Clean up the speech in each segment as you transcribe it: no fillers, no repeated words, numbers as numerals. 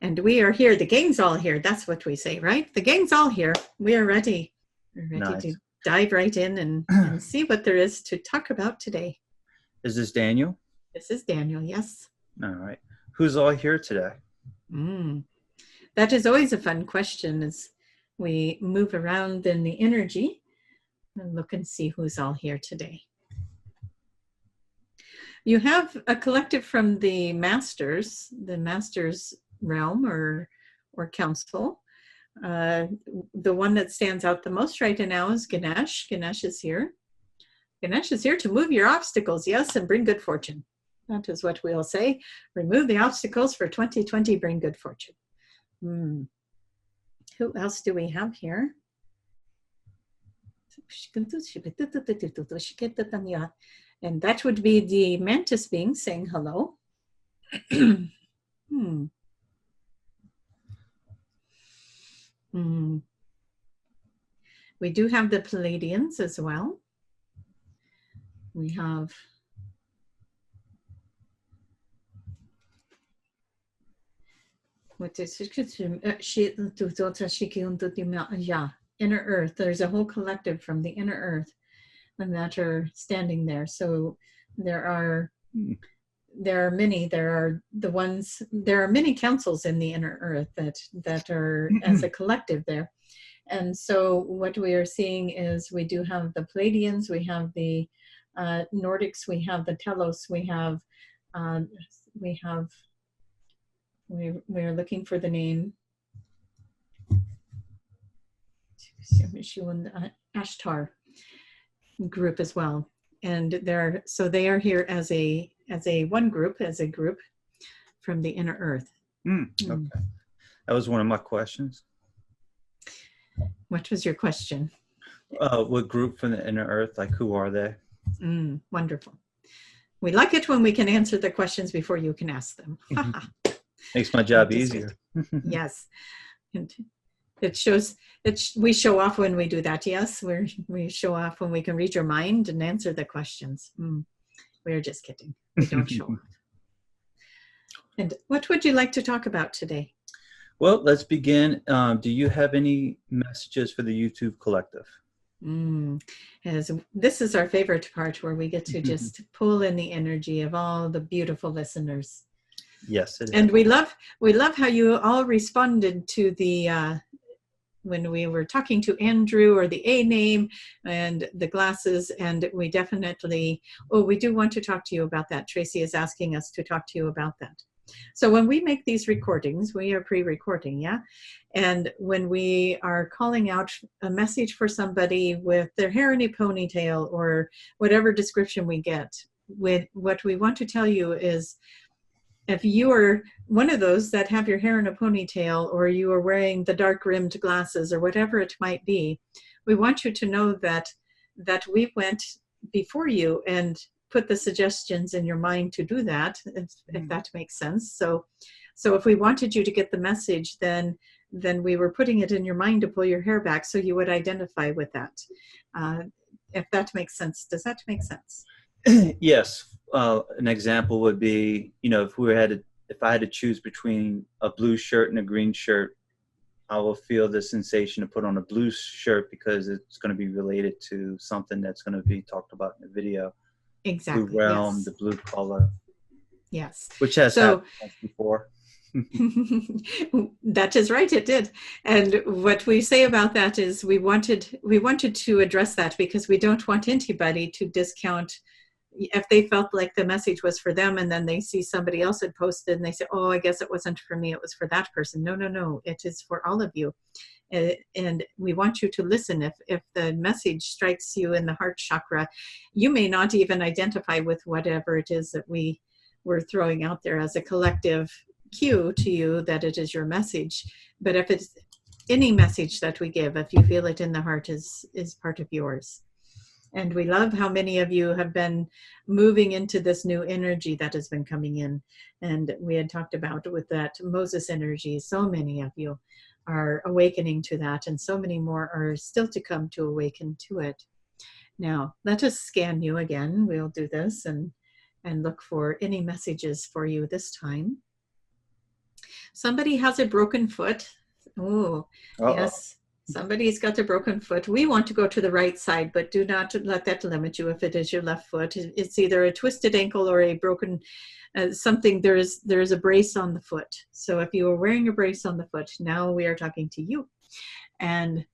And we are here. The gang's all here. That's what we say, right? The gang's all here. We are ready. We're ready to dive right in and see what there is to talk about today. Is this Daniel? This is Daniel, yes. All right. Who's all here today? That is always a fun question as we move around in the energy and look and see who's all here today. You have a collective from the Masters realm or council. The one that stands out the most right now is Ganesh. Ganesh is here. Ganesh is here to move your obstacles, yes, and bring good fortune. That is what we'll say. Remove the obstacles for 2020, bring good fortune. Who else do we have here? And that would be the mantis being saying hello. We do have the Palladians as well. We have Inner Earth. There's a whole collective from the Inner Earth and that are standing there. So there are many. There are many councils in the Inner Earth that are as a collective there. And so what we are seeing is we do have the Palladians, we have the Nordics, we have the Telos, we're looking for the name. Ashtar group as well. And they are here as a group from the Inner Earth. Okay. That was one of my questions. What was your question? What group from the Inner Earth, like who are they? Wonderful. We like it when we can answer the questions before you can ask them. Makes my job easier. Yes. And we show off when we do that. Yes, we show off when we can read your mind and answer the questions. We're just kidding. We don't show off. And what would you like to talk about today? Well, let's begin. Do you have any messages for the YouTube collective? As this is our favorite part where we get to just pull in the energy of all the beautiful listeners. Yes, it is. And we love how you all responded to the when we were talking to Andrew, or the A name and the glasses, and we definitely, we do want to talk to you about that. Tracie is asking us to talk to you about that. So when we make these recordings, we are pre-recording, yeah? And when we are calling out a message for somebody with their hair in a ponytail or whatever description we get, what we want to tell you is, if you are one of those that have your hair in a ponytail, or you are wearing the dark rimmed glasses, or whatever it might be, we want you to know that we went before you and put the suggestions in your mind to do that, if that makes sense. So if we wanted you to get the message, then we were putting it in your mind to pull your hair back so you would identify with that. If that makes sense. Does that make sense? Yes. An example would be, if I had to choose between a blue shirt and a green shirt, I will feel the sensation to put on a blue shirt because it's going to be related to something that's going to be talked about in the video. Exactly. Blue realm, yes. The blue color. Yes. Which has happened before. That is right, it did. And what we say about that is we wanted to address that because we don't want anybody to discount if they felt like the message was for them and then they see somebody else had posted and they say, I guess it wasn't for me, it was for that person. No, it is for all of you. And we want you to listen. If the message strikes you in the heart chakra, you may not even identify with whatever it is that we were throwing out there as a collective cue to you that it is your message. But if it's any message that we give, if you feel it in the heart, is part of yours. And we love how many of you have been moving into this new energy that has been coming in. And we had talked about with that Moses energy, so many of you are awakening to that, and so many more are still to come to awaken to it. Now, let us scan you again. We'll do this and look for any messages for you this time. Somebody has a broken foot. Oh, yes. Somebody's got a broken foot. We want to go to the right side, but do not let that limit you if it is your left foot. It's either a twisted ankle or a broken something. There is a brace on the foot. So if you are wearing a brace on the foot, now we are talking to you. And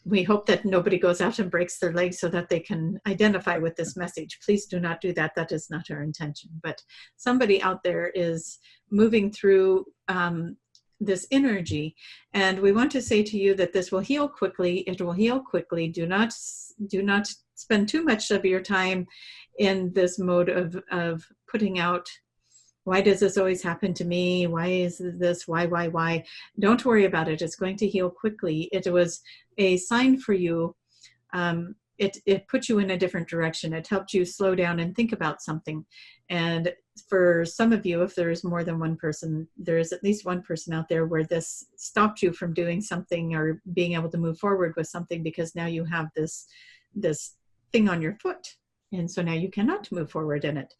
we hope that nobody goes out and breaks their leg so that they can identify with this message. Please do not do that. That is not our intention. But somebody out there is moving through this energy, and we want to say to you that this will heal quickly. It will heal quickly. Do not spend too much of your time in this mode of putting out, why does this always happen to me? Why is this? Why? Don't worry about it. It's going to heal quickly. It was a sign for you. It put you in a different direction. It helped you slow down and think about something. And for some of you, if there is more than one person, there is at least one person out there where this stopped you from doing something or being able to move forward with something, because now you have this thing on your foot. And so now you cannot move forward in it.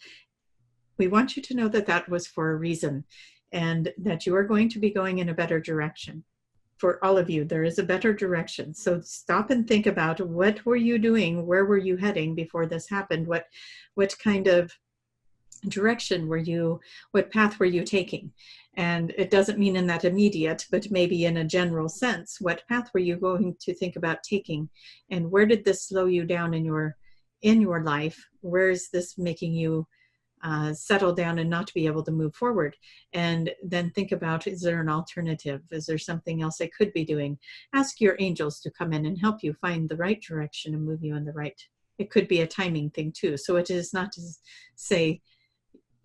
We want you to know that that was for a reason, and that you are going to be going in a better direction. For all of you, there is a better direction. So stop and think about, what were you doing? Where were you heading before this happened? What kind of direction were you, what path were you taking? And it doesn't mean in that immediate, but maybe in a general sense, what path were you going to think about taking? And where did this slow you down in your life? Where is this making you settle down and not be able to move forward? And then think about, is there an alternative? Is there something else I could be doing? Ask your angels to come in and help you find the right direction and move you in the right. It could be a timing thing too. So it is not to say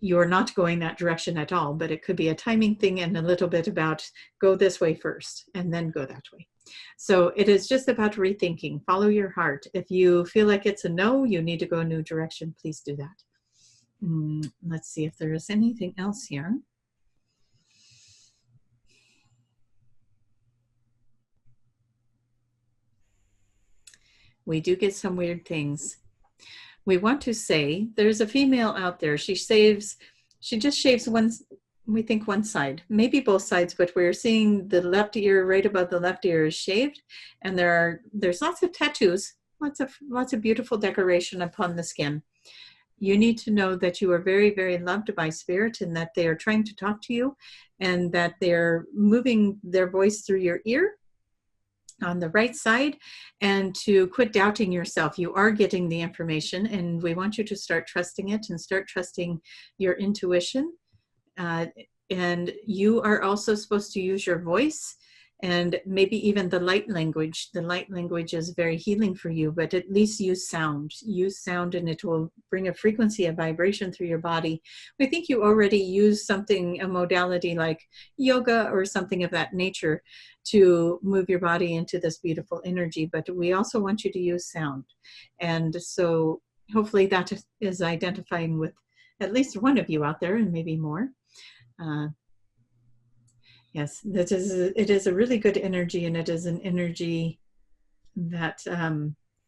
you're not going that direction at all, but it could be a timing thing and a little bit about, go this way first and then go that way. So it is just about rethinking. Follow your heart. If you feel like it's a no, you need to go a new direction, please do that. Let's see if there is anything else here. We do get some weird things. We want to say, there's a female out there. She just shaves one, we think one side, maybe both sides, but we're seeing the left ear, right above the left ear is shaved. And there's lots of tattoos, lots of beautiful decoration upon the skin. You need to know that you are very, very loved by spirit, and that they are trying to talk to you, and that they're moving their voice through your ear on the right side, and to quit doubting yourself. You are getting the information, and we want you to start trusting it and start trusting your intuition. And you are also supposed to use your voice, and maybe even the light language. The light language is very healing for you, but at least use sound. Use sound, and it will bring a frequency, a vibration through your body. We think you already use something, a modality like yoga or something of that nature, to move your body into this beautiful energy, but we also want you to use sound. And so hopefully that is identifying with at least one of you out there, and maybe more. Yes, it is a really good energy, and it is an energy that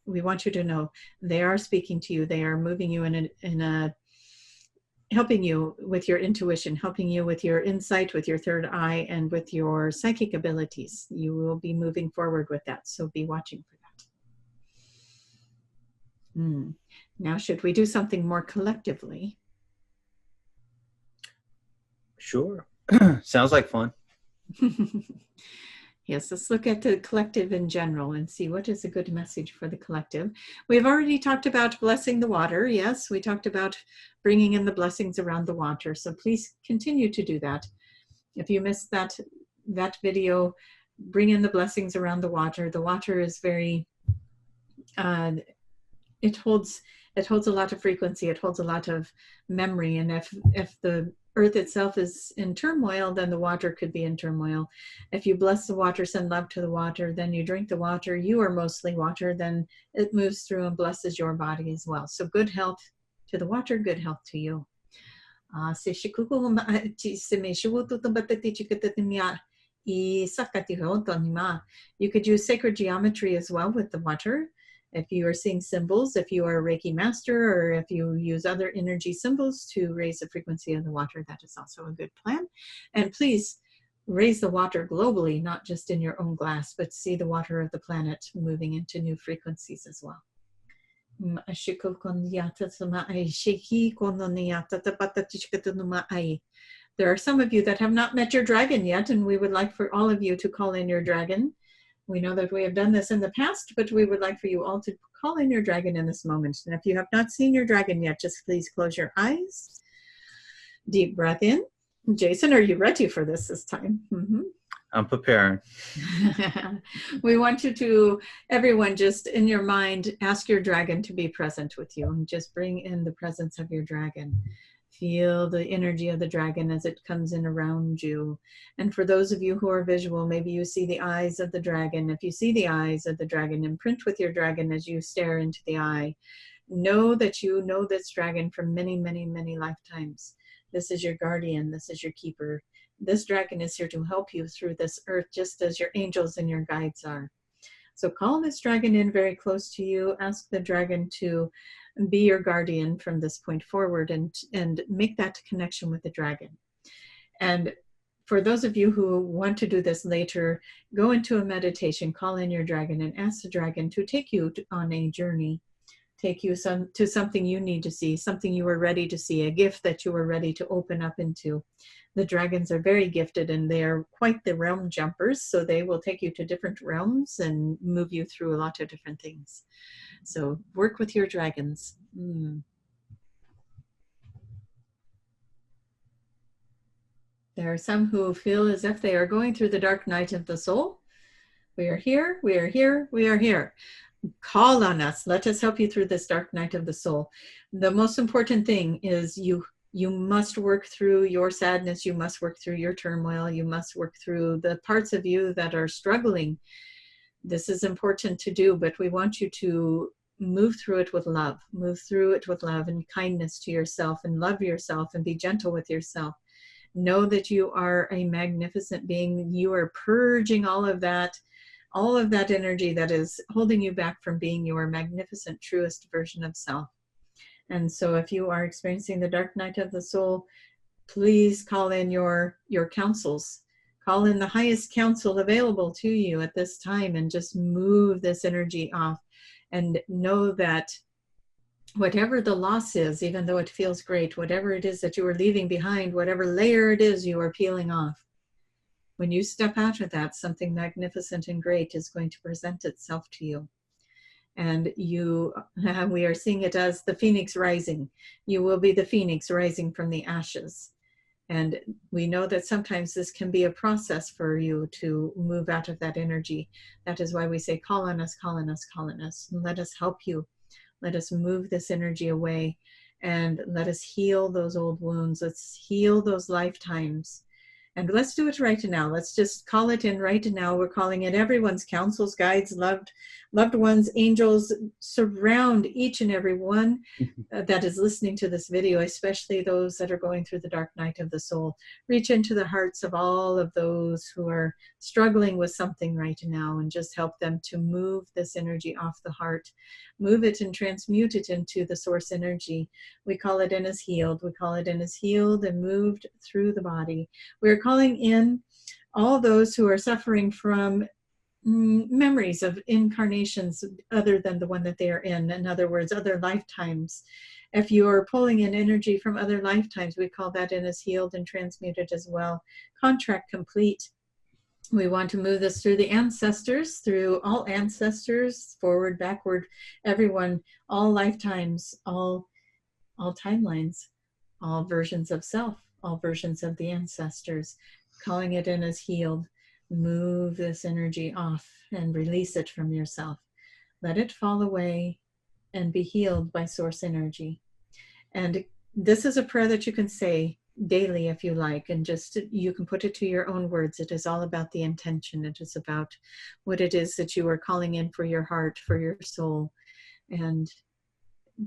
we want you to know they are speaking to you. They are moving you in a helping you with your intuition, helping you with your insight, with your third eye, and with your psychic abilities. You will be moving forward with that, so be watching for that. Now, should we do something more collectively? Sure. Sounds like fun. Yes, let's look at the collective in general and see what is a good message for the collective. We've already talked about blessing the water. Yes, we talked about bringing in the blessings around the water. So please continue to do that. If you missed that video, bring in the blessings around the water. The water is very, it holds a lot of frequency. It holds a lot of memory. And if the earth itself is in turmoil, then the water could be in turmoil. If you bless the water, send love to the water, then you drink the water, you are mostly water, then it moves through and blesses your body as well. So good health to the water, good health to you. You could use sacred geometry as well with the water. If you are seeing symbols, if you are a Reiki master, or if you use other energy symbols to raise the frequency of the water, that is also a good plan. And please raise the water globally, not just in your own glass, but see the water of the planet moving into new frequencies as well. There are some of you that have not met your dragon yet, and we would like for all of you to call in your dragon. We know that we have done this in the past, but we would like for you all to call in your dragon in this moment. And if you have not seen your dragon yet, just please close your eyes. Deep breath in. Jason, are you ready for this time? Mm-hmm. I'm preparing. We want you to, everyone, just in your mind, ask your dragon to be present with you and just bring in the presence of your dragon. Feel the energy of the dragon as it comes in around you. And for those of you who are visual, maybe you see the eyes of the dragon. If you see the eyes of the dragon, imprint with your dragon as you stare into the eye. Know that you know this dragon from many, many, many lifetimes. This is your guardian. This is your keeper. This dragon is here to help you through this earth, just as your angels and your guides are. So call this dragon in very close to you. Ask the dragon to be your guardian from this point forward, and make that connection with the dragon. And for those of you who want to do this later, go into a meditation, call in your dragon, and ask the dragon to take you on a journey, take you to something you need to see, something you are ready to see, a gift that you are ready to open up into. The dragons are very gifted, and they are quite the realm jumpers, so they will take you to different realms and move you through a lot of different things. So work with your dragons. There are some who feel as if they are going through the dark night of the soul. We are here, we are here, we are here. Call on us. Let us help you through this dark night of the soul. The most important thing is you must work through your sadness. You must work through your turmoil. You must work through the parts of you that are struggling. This is important to do, but we want you to move through it with love. Move through it with love and kindness to yourself, and love yourself and be gentle with yourself. Know that you are a magnificent being. You are purging all of that energy that is holding you back from being your magnificent, truest version of self. And so if you are experiencing the dark night of the soul, please call in your counsels. Call in the highest counsel available to you at this time, and just move this energy off. And know that whatever the loss is, even though it feels great, whatever it is that you are leaving behind, whatever layer it is you are peeling off, when you step out of that, something magnificent and great is going to present itself to you. And we are seeing it as the phoenix rising. You will be the phoenix rising from the ashes. And we know that sometimes this can be a process for you to move out of that energy. That is why we say, call on us, call on us, call on us. And let us help you. Let us move this energy away, and let us heal those old wounds. Let's heal those lifetimes. And let's do it right now. Let's just call it in right now. We're calling in everyone's counsels, guides, loved ones, angels. Surround each and every one that is listening to this video, especially those that are going through the dark night of the soul. Reach into the hearts of all of those who are struggling with something right now, and just help them to move this energy off the heart. Move it and transmute it into the source energy. We call it in as healed. We call it in as healed and moved through the body. We're calling in all those who are suffering from memories of incarnations other than the one that they are in. In other words, other lifetimes. If you are pulling in energy from other lifetimes, we call that in as healed and transmuted as well. Contract complete. We want to move this through the ancestors, through all ancestors, forward, backward, everyone, all lifetimes, all timelines, all versions of self, all versions of the ancestors, calling it in as healed. Move this energy off and release it from yourself. Let it fall away and be healed by source energy. And this is a prayer that you can say daily if you like, and just you can put it to your own words. It is all about the intention. It is about what it is that you are calling in for your heart, for your soul, and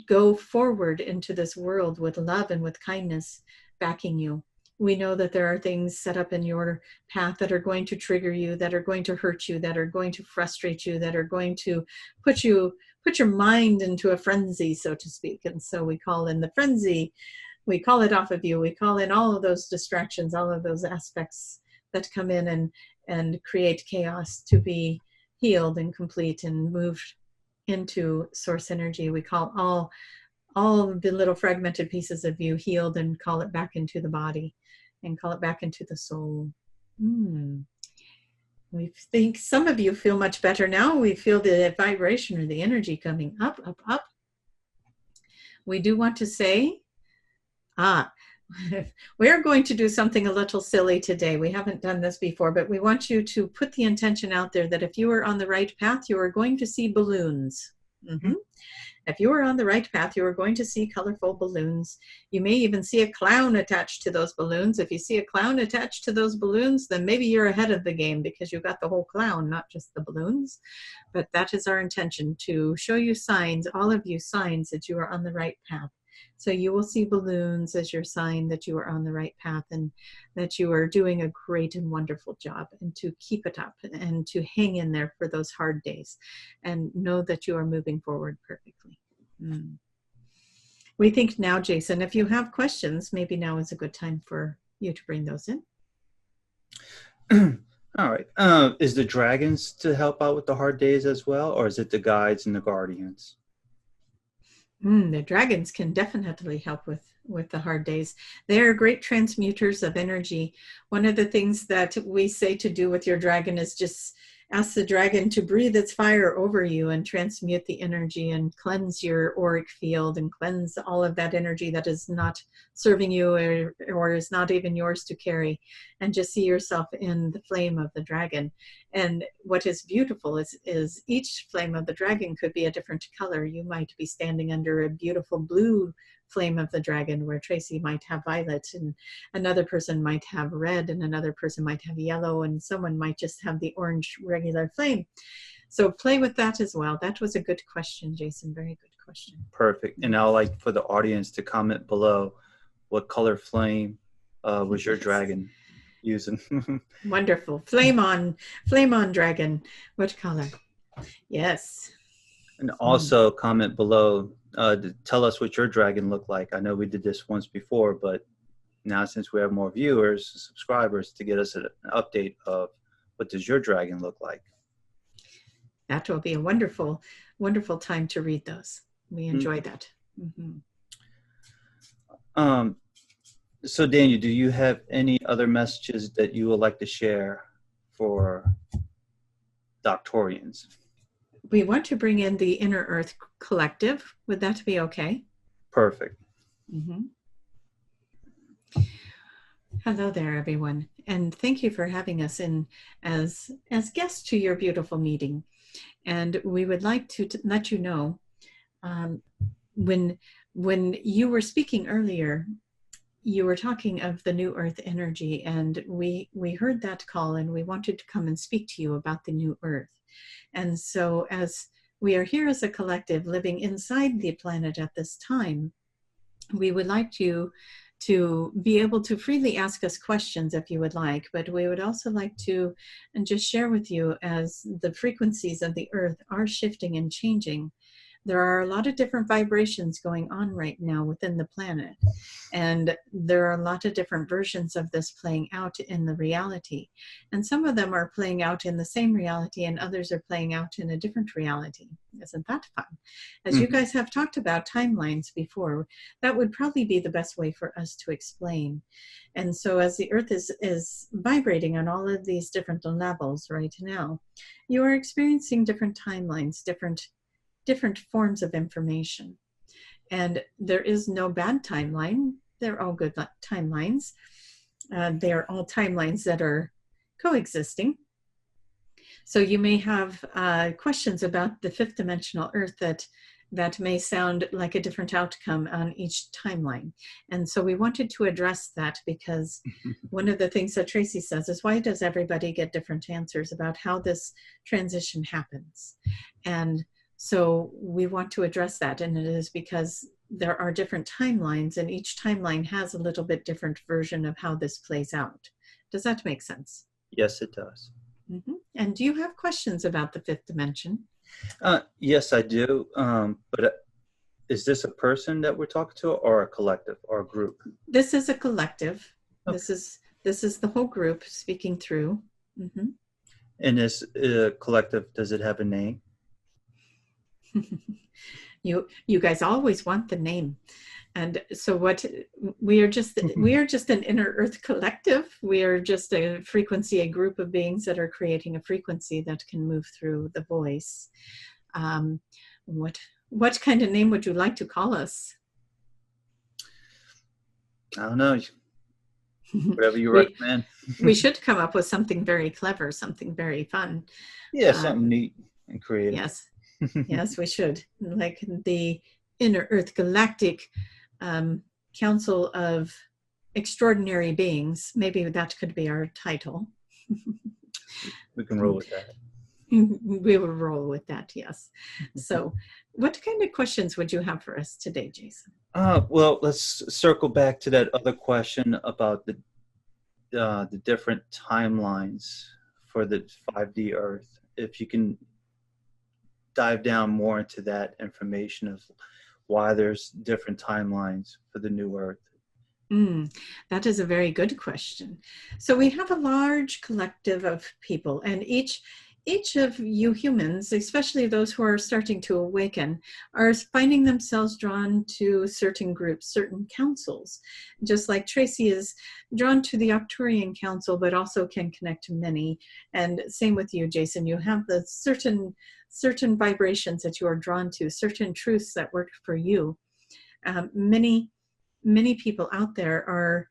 go forward into this world with love and with kindness backing you. We know that there are things set up in your path that are going to trigger you, that are going to hurt you, that are going to frustrate you, that are going to put your mind into a frenzy, so to speak. And so we call in the frenzy. We call it off of you. We call in all of those distractions, all of those aspects that come in and create chaos to be healed and complete and moved into source energy. We call all the little fragmented pieces of you healed and call it back into the body and call it back into the soul. We think some of you feel much better now. We feel the vibration or the energy coming up, up, up. We do want to say, we're going to do something a little silly today. We haven't done this before, but we want you to put the intention out there that if you are on the right path, you are going to see balloons. If you are on the right path, you are going to see colorful balloons. You may even see a clown attached to those balloons. If you see a clown attached to those balloons, then maybe you're ahead of the game because you got the whole clown, not just the balloons. But that is our intention, to show you signs, all of you signs that you are on the right path. So you will see balloons as your sign that you are on the right path and that you are doing a great and wonderful job, and to keep it up and to hang in there for those hard days and know that you are moving forward perfectly. We think now, Jason, if you have questions, maybe now is a good time for you to bring those in. All right. Is the dragons to help out with the hard days as well, or is it the guides and the guardians? The dragons can definitely help with the hard days. They are great transmuters of energy. One of the things that we say to do with your dragon is just ask the dragon to breathe its fire over you and transmute the energy and cleanse your auric field and cleanse all of that energy that is not serving you or is not even yours to carry, and just see yourself in the flame of the dragon. And what is beautiful is each flame of the dragon could be a different color. You might be standing under a beautiful blue flame of the dragon, where Tracie might have violet, and another person might have red, and another person might have yellow, and someone might just have the orange regular flame. So play with that as well. That was a good question, Jason. Very good question. Perfect. And I'd like for the audience to comment below what color flame was your dragon using. Wonderful. Flame on dragon. What color? Yes. And also comment below to tell us what your dragon looked like. I know we did this once before, but now since we have more viewers, subscribers, to get us an update of what does your dragon look like. That will be a wonderful, wonderful time to read those. We enjoy that. So Daniel, do you have any other messages that you would like to share for Doctorians? We want to bring in the Innerearth collective. Would that be okay? Perfect. Hello there, everyone. And thank you for having us in as guests to your beautiful meeting. And we would like to let you know, when you were speaking earlier, you were talking of the new earth energy, and we heard that call, and we wanted to come and speak to you about the new earth. And so as we are here as a collective living inside the planet at this time, we would like you to be able to freely ask us questions if you would like, but we would also like to just share with you, as the frequencies of the earth are shifting and changing. There are a lot of different vibrations going on right now within the planet, and there are a lot of different versions of this playing out in the reality. And some of them are playing out in the same reality, and others are playing out in a different reality. Isn't that fun? As you guys have talked about timelines before, that would probably be the best way for us to explain. And so as the earth is vibrating on all of these different levels right now, you are experiencing different timelines, different forms of information. And there is no bad timeline. They're all good timelines. They are all timelines that are coexisting. So you may have questions about the fifth dimensional earth that may sound like a different outcome on each timeline. And so we wanted to address that, because one of the things that Tracie says is, why does everybody get different answers about how this transition happens? And so we want to address that, and it is because there are different timelines, and each timeline has a little bit different version of how this plays out. Does that make sense? Yes, it does. And do you have questions about the fifth dimension? Yes, I do. But is this a person that we're talking to, or a collective, or a group? This is a collective. Okay. This is the whole group speaking through. Mm-hmm. And this collective, does it have a name? You guys always want the name. And so what we are just an inner earth collective. We are just a frequency, a group of beings that are creating a frequency that can move through the voice. What kind of name would you like to call us? I don't know. Whatever you recommend. We should come up with something very clever, something very fun. Yeah, something neat and creative. Yes. Yes, we should. Like the Inner Earth Galactic Council of Extraordinary Beings. Maybe that could be our title. We can roll with that. We will roll with that, yes. So what kind of questions would you have for us today, Jason? Well, let's circle back to that other question about the different timelines for the 5D Earth. If you can dive down more into that information of why there's different timelines for the new Earth. That is a very good question. So we have a large collective of people, and each of you humans, especially those who are starting to awaken, are finding themselves drawn to certain groups, certain councils. Just like Tracie is drawn to the Arcturian Council, but also can connect to many. And same with you, Jason. You have the certain vibrations that you are drawn to, certain truths that work for you. Many people out there are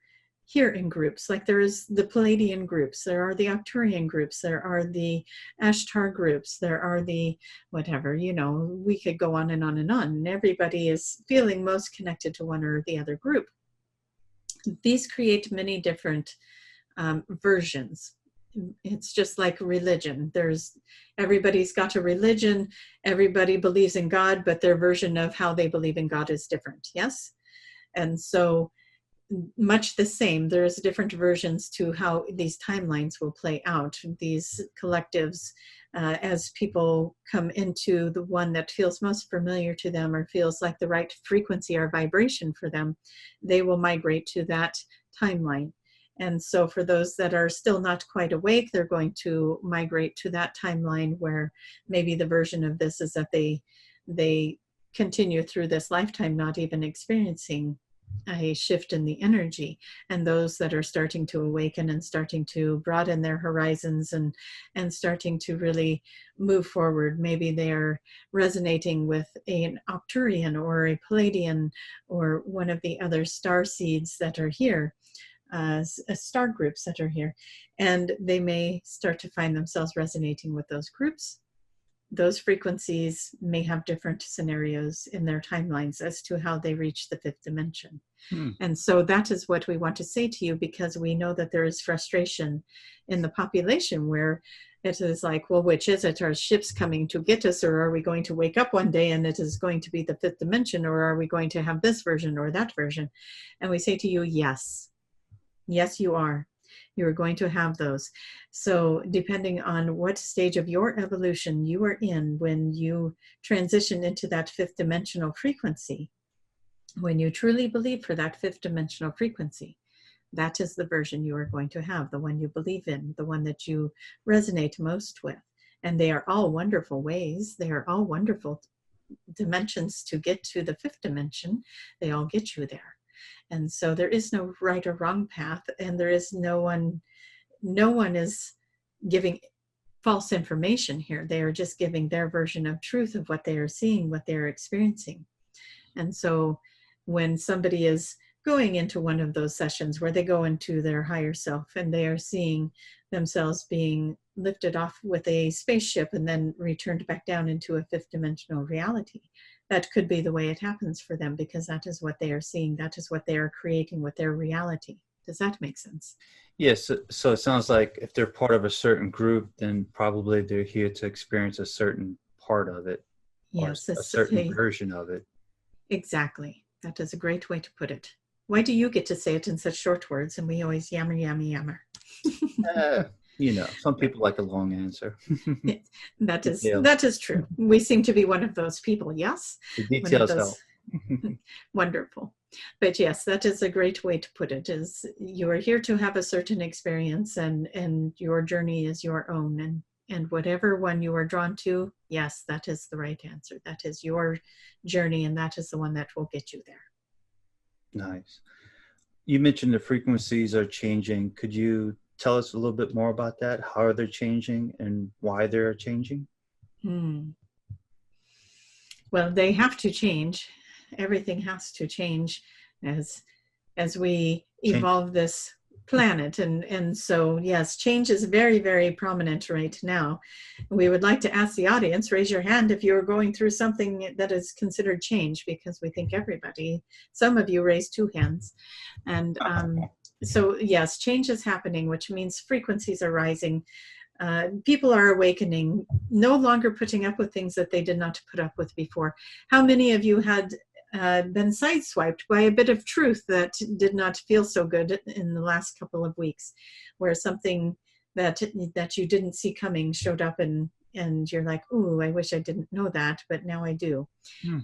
here in groups, like there is the Palladian groups, there are the Arcturian groups, there are the Ashtar groups, there are the whatever, we could go on and on and on. And everybody is feeling most connected to one or the other group. These create many different versions. It's just like religion. Everybody's got a religion, everybody believes in God, but their version of how they believe in God is different, yes? And so much the same, there's different versions to how these timelines will play out. These collectives, as people come into the one that feels most familiar to them or feels like the right frequency or vibration for them, they will migrate to that timeline. And so for those that are still not quite awake, they're going to migrate to that timeline where maybe the version of this is that they continue through this lifetime not even experiencing a shift in the energy. And those that are starting to awaken and starting to broaden their horizons and starting to really move forward, maybe they're resonating with an Arcturian or a Palladian or one of the other star seeds that are here, star groups that are here, and they may start to find themselves resonating with those groups. Those frequencies may have different scenarios in their timelines as to how they reach the fifth dimension. And so that is what we want to say to you, because we know that there is frustration in the population where it is like, well, which is it? Are ships coming to get us, or are we going to wake up one day and it is going to be the fifth dimension, or are we going to have this version or that version? And we say to you, yes. Yes, you are. You are going to have those. So depending on what stage of your evolution you are in when you transition into that fifth dimensional frequency, when you truly believe for that fifth dimensional frequency, that is the version you are going to have, the one you believe in, the one that you resonate most with. And they are all wonderful ways. They are all wonderful dimensions to get to the fifth dimension. They all get you there. And so there is no right or wrong path, and there is no one is giving false information here. They are just giving their version of truth of what they are seeing, what they're experiencing. And so when somebody is going into one of those sessions where they go into their higher self and they are seeing themselves being lifted off with a spaceship and then returned back down into a fifth dimensional reality, that could be the way it happens for them, because that is what they are seeing. That is what they are creating with their reality. Does that make sense? Yes. So it sounds like if they're part of a certain group, then probably they're here to experience a certain part of it. Yes. Or a certain version of it. Exactly. That is a great way to put it. Why do you get to say it in such short words and we always yammer, yammer? Some people like a long answer. That is true. We seem to be one of those people, yes? The details help. Wonderful. But yes, that is a great way to put it, is you are here to have a certain experience, and your journey is your own, and whatever one you are drawn to, yes, that is the right answer. That is your journey, and that is the one that will get you there. Nice. You mentioned the frequencies are changing. Could you tell us a little bit more about that? How are they changing and why they're changing? Well, they have to change. Everything has to change as we evolve this planet. And so, yes, change is very, very prominent right now. We would like to ask the audience, raise your hand if you're going through something that is considered change, because we think everybody, some of you raised 2 hands. And so, yes, change is happening, which means frequencies are rising. People are awakening, no longer putting up with things that they did not put up with before. How many of you had been sideswiped by a bit of truth that did not feel so good in the last couple of weeks, where something that you didn't see coming showed up, and you're like, ooh, I wish I didn't know that, but now I do.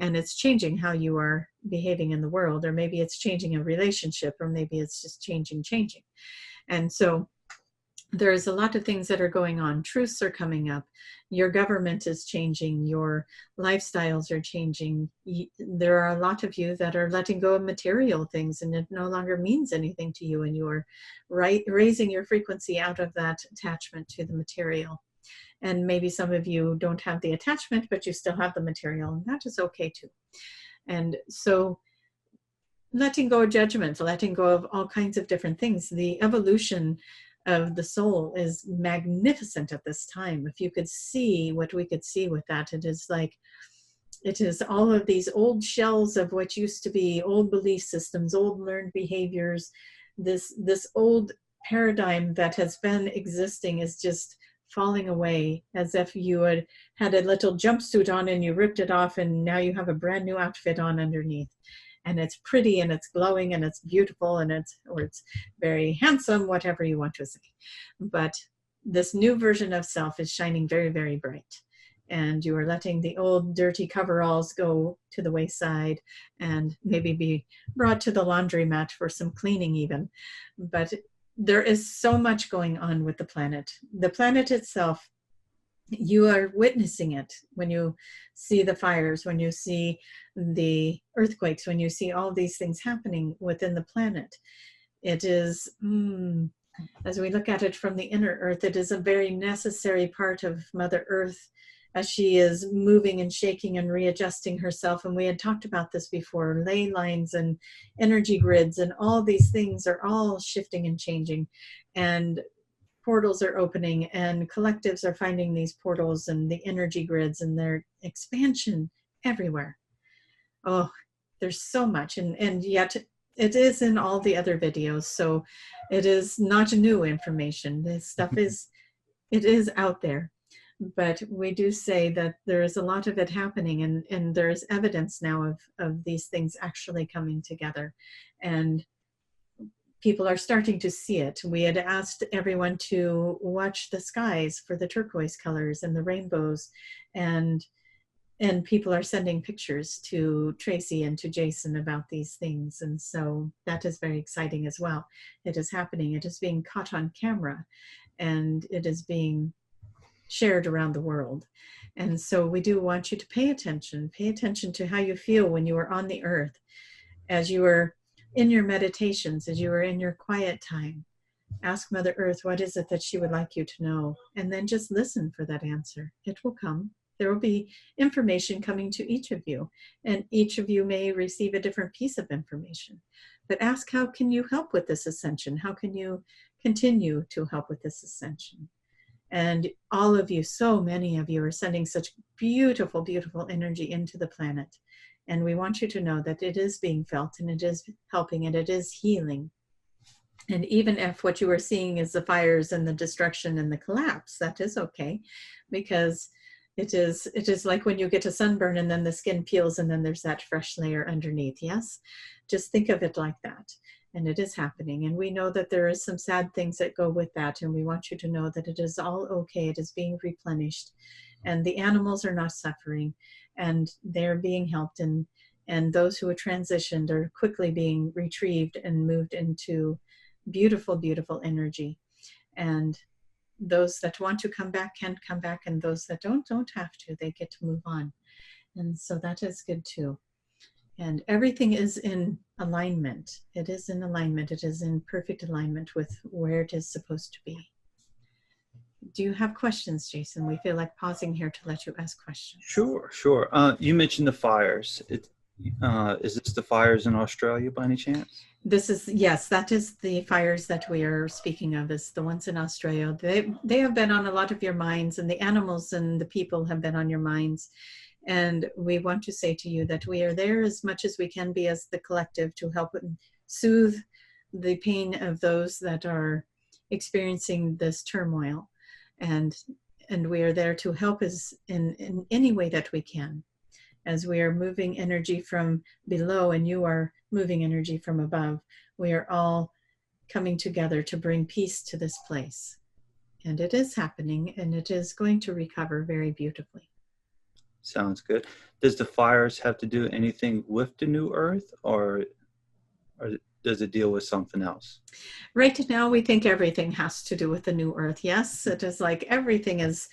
And it's changing how you are behaving in the world, or maybe it's changing a relationship, or maybe it's just changing. And so there's a lot of things that are going on. Truths are coming up. Your government is changing. Your lifestyles are changing. There are a lot of you that are letting go of material things, and it no longer means anything to you, and you are raising your frequency out of that attachment to the material. And maybe some of you don't have the attachment, but you still have the material, and that is okay too. And so letting go of judgment, letting go of all kinds of different things. The evolution of the soul is magnificent at this time. If you could see what we could see with that, it is like, it is all of these old shells of what used to be old belief systems, old learned behaviors. This old paradigm that has been existing is just falling away, as if you had a little jumpsuit on and you ripped it off, and now you have a brand new outfit on underneath. And it's pretty, and it's glowing, and it's beautiful, and it's very handsome, whatever you want to say. But this new version of self is shining very, very bright. And you are letting the old dirty coveralls go to the wayside, and maybe be brought to the laundromat for some cleaning even. But there is so much going on with the planet. The planet itself, you are witnessing it when you see the fires, when you see the earthquakes, when you see all these things happening within the planet. It is, as we look at it from the inner earth, it is a very necessary part of Mother Earth as she is moving and shaking and readjusting herself. And we had talked about this before, ley lines and energy grids and all these things are all shifting and changing. And portals are opening, and collectives are finding these portals and the energy grids and their expansion everywhere. Oh, there's so much, and yet it is in all the other videos, so it is not new information. This stuff is out there, but we do say that there is a lot of it happening, and there is evidence now of these things actually coming together, and people are starting to see it. We had asked everyone to watch the skies for the turquoise colors and the rainbows, and people are sending pictures to Tracie and to Jason about these things. And so that is very exciting as well. It is happening. It is being caught on camera, and it is being shared around the world. And so we do want you to pay attention to how you feel when you are on the earth, as you are in your meditations, as you are in your quiet time. Ask Mother Earth, what is it that she would like you to know? And then just listen for that answer. It will come. There will be information coming to each of you, and each of you may receive a different piece of information. But ask, how can you help with this ascension? How can you continue to help with this ascension? And all of you, so many of you, are sending such beautiful, beautiful energy into the planet. And we want you to know that it is being felt, and it is helping, and it is healing. And even if what you are seeing is the fires and the destruction and the collapse, that is okay, because it is like when you get a sunburn and then the skin peels and then there's that fresh layer underneath. Yes, just think of it like that. And it is happening. And we know that there is some sad things that go with that. And we want you to know that it is all okay. It is being replenished, and the animals are not suffering, and they're being helped. And And those who are transitioned are quickly being retrieved and moved into beautiful, beautiful energy. And those that want to come back can come back, and those that don't have to. They get to move on. And so that is good too. And everything is in alignment. It is in alignment. It is in perfect alignment with where it is supposed to be. Do you have questions, Jason? We feel like pausing here to let you ask questions. Sure. You mentioned the fires. Is this the fires in Australia by any chance? This is, yes, that is the fires that we are speaking of, is the ones in Australia. They have been on a lot of your minds, and the animals and the people have been on your minds. And we want to say to you that we are there as much as we can be as the collective to help soothe the pain of those that are experiencing this turmoil. And we are there to help us in any way that we can, as we are moving energy from below and you are moving energy from above. We are all coming together to bring peace to this place. And it is happening, and it is going to recover very beautifully. Sounds good. Does the fires have to do anything with the new earth, or does it deal with something else? Right now, we think everything has to do with the new earth. Yes, it is like everything is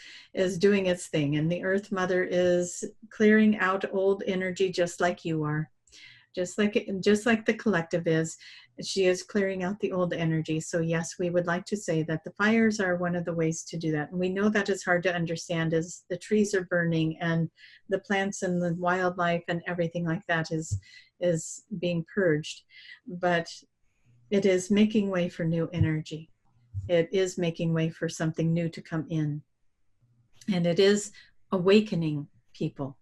doing its thing, and the earth mother is clearing out old energy, just like you are, just like the collective is. She is clearing out the old energy. So yes, we would like to say that the fires are one of the ways to do that. And we know that is hard to understand, as the trees are burning and the plants and the wildlife and everything like that is being purged. But it is making way for new energy. It is making way for something new to come in. And it is awakening people.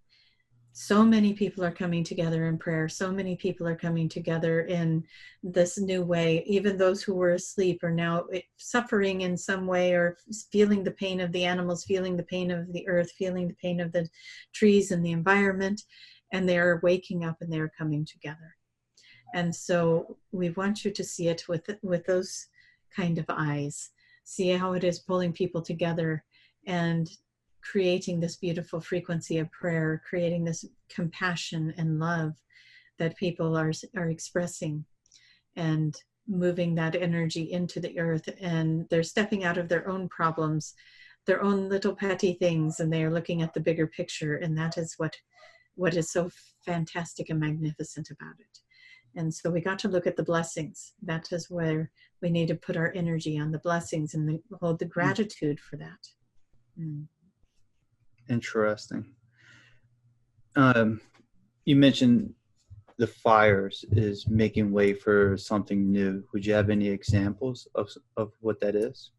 So many people are coming together in prayer. So many people are coming together in this new way. Even those who were asleep are now suffering in some way, or feeling the pain of the animals, feeling the pain of the earth, feeling the pain of the trees and the environment. And they are waking up and they are coming together. And so we want you to see it with those kind of eyes. See how it is pulling people together and creating this beautiful frequency of prayer, creating this compassion and love that people are expressing, and moving that energy into the earth. And they're stepping out of their own problems, their own little petty things, and they are looking at the bigger picture. And that is what is so fantastic and magnificent about it. And so we got to look at the blessings. That is where we need to put our energy, on the blessings and hold the gratitude for that. Interesting. You mentioned the fires is making way for something new. Would you have any examples of what that is?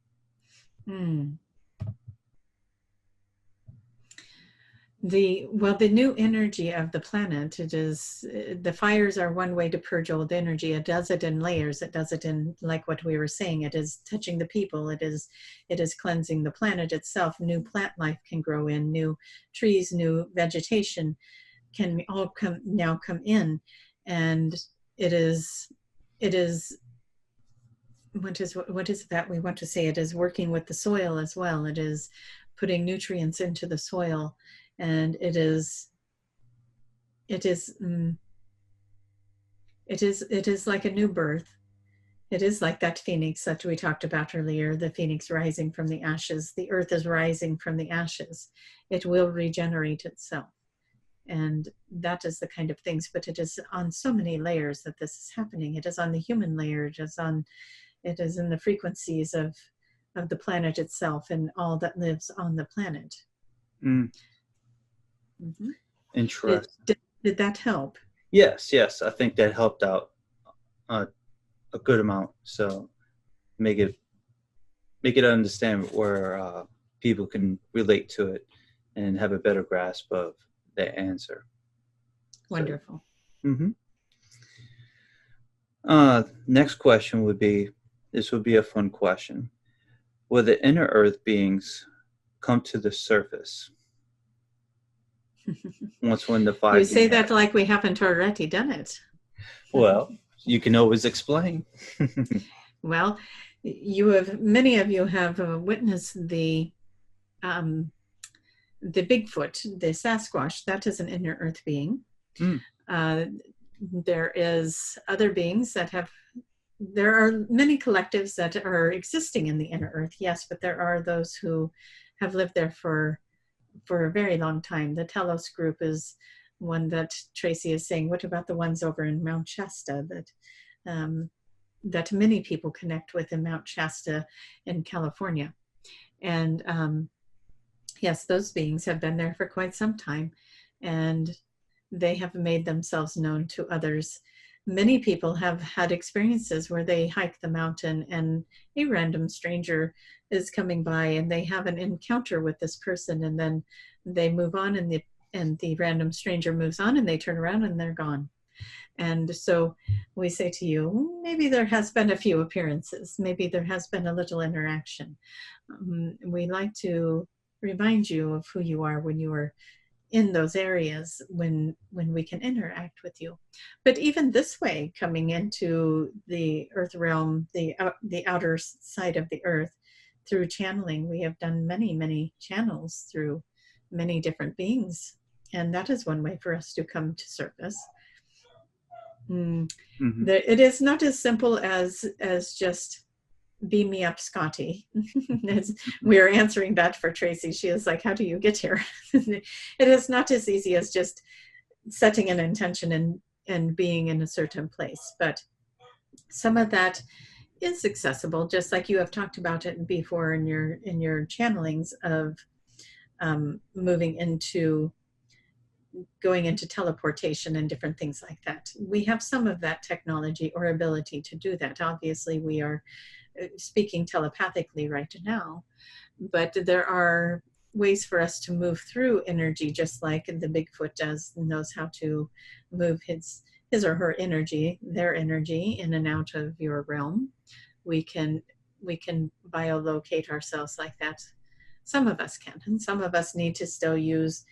The new energy of the planet, it is, the fires are one way to purge old energy. It does it in layers. It does it in, like what we were saying, it is touching the people. It is cleansing the planet itself. New plant life can grow in, new trees, new vegetation can all come in. And it is what is that we want to say? It is working with the soil as well. It is putting nutrients into the soil. And it is like a new birth. It is like that phoenix that we talked about earlier, the phoenix rising from the ashes. The earth is rising from the ashes. It will regenerate itself. And that is the kind of things, but it is on so many layers that this is happening. It is on the human layer. It is in the frequencies of the planet itself and all that lives on the planet. Interesting. Did that help? Yes. I think that helped out a good amount. So make it understand where people can relate to it and have a better grasp of the answer. Wonderful. Next question would be, this would be a fun question. Will the inner earth beings come to the surface when the fire? You say that like we haven't already done it. Well, you can always explain. Well, many of you have witnessed the Bigfoot, the Sasquatch. That is an inner earth being. Uh, there is other beings that have, there are many collectives that are existing in the inner earth, yes, but there are those who have lived there for a very long time. The Telos group is one that Tracie is saying. What about the ones over in Mount Shasta that many people connect with in Mount Shasta in California? And yes, those beings have been there for quite some time, and they have made themselves known to others. Many people have had experiences where they hike the mountain and a random stranger is coming by and they have an encounter with this person, and then they move on, and the random stranger moves on, and they turn around and they're gone. And so we say to you, maybe there has been a few appearances, maybe there has been a little interaction. We like to remind you of who you are when you are in those areas, when we can interact with you. But even this way, coming into the earth realm, the outer side of the earth, through channeling, we have done many channels through many different beings, and that is one way for us to come to surface. It is not as simple as just beam me up, Scotty. We are answering that for Tracie. She is like, how do you get here? It is not as easy as just setting an intention and being in a certain place, but some of that is accessible, just like you have talked about it before in your channelings of moving into, going into teleportation and different things like that. We have some of that technology or ability to do that. Obviously, we are speaking telepathically right now, but there are ways for us to move through energy, just like the Bigfoot knows how to move his or her energy, their energy, in and out of your realm. We can biolocate ourselves like that. Some of us can, and some of us need to still use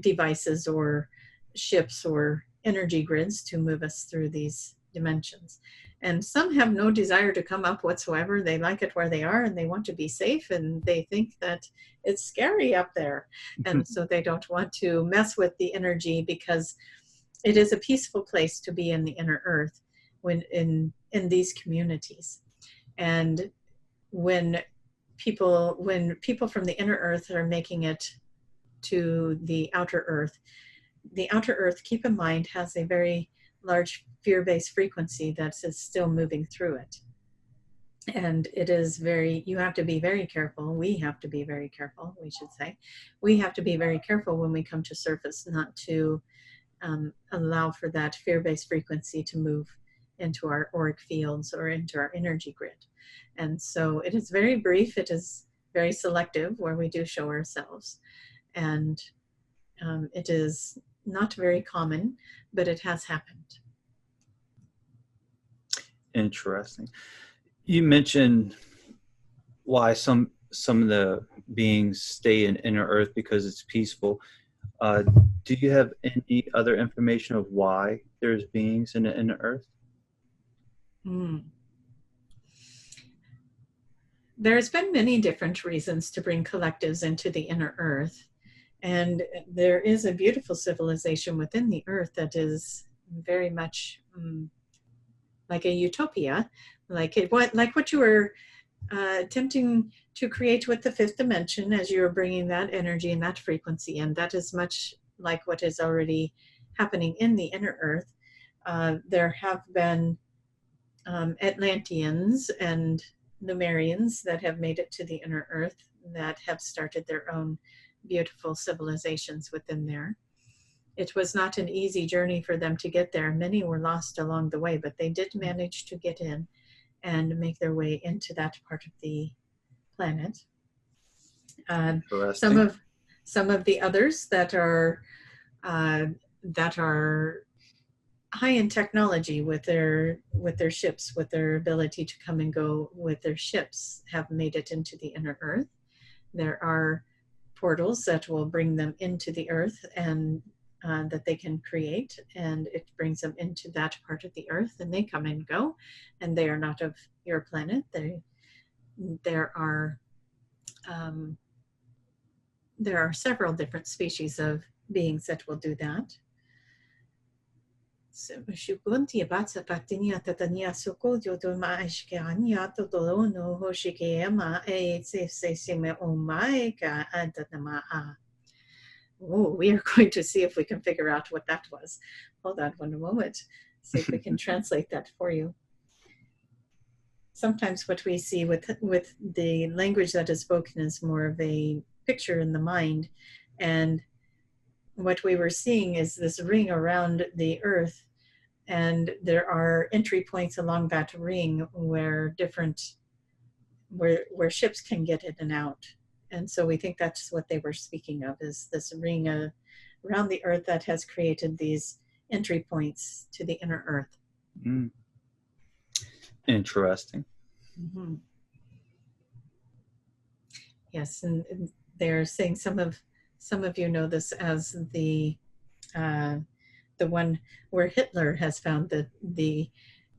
devices or ships or energy grids to move us through these dimensions. And some have no desire to come up whatsoever. They like it where they are, and they want to be safe, and they think that it's scary up there. And so they don't want to mess with the energy, because it is a peaceful place to be in the inner earth when in these communities. And when people from the inner earth are making it to the outer earth, keep in mind, has a very large fear-based frequency that is still moving through it. And it is you have to be very careful. We have to be very careful, we should say. We have to be very careful when we come to surface, not to allow for that fear-based frequency to move into our auric fields or into our energy grid. And so it is very brief. It is very selective where we do show ourselves. And it is not very common, but it has happened. Interesting. You mentioned why some of the beings stay in inner earth because it's peaceful. Do you have any other information of why there's beings in the inner earth? There's been many different reasons to bring collectives into the inner earth. And there is a beautiful civilization within the earth that is very much like a utopia, like what you were attempting to create with the fifth dimension, as you are bringing that energy and that frequency in. That is much like what is already happening in the inner earth. There have been Atlanteans and Lemurians that have made it to the inner earth, that have started their own beautiful civilizations within there. It was not an easy journey for them to get there. Many were lost along the way, but they did manage to get in and make their way into that part of the planet. Some of the others that are high in technology with their ships, with their ability to come and go with their ships, have made it into the inner earth. There are portals that will bring them into the earth, and that they can create, and it brings them into that part of the earth, and they come and go, and they are not of your planet. There are several different species of beings that will do that. Shukunti batsa patinia tatania soko jodoma ashkania totolono hoshikema se sime omaika antanama. Oh, we are going to see if we can figure out what that was. Hold on one moment. See if we can translate that for you. Sometimes what we see with the language that is spoken is more of a picture in the mind. And what we were seeing is this ring around the earth. And there are entry points along that ring where where ships can get in and out. And so we think that's what they were speaking of, is this ring around the earth that has created these entry points to the inner earth. Mm. Interesting. Mm-hmm. Yes, and they're saying some of you know this as the one where Hitler has found the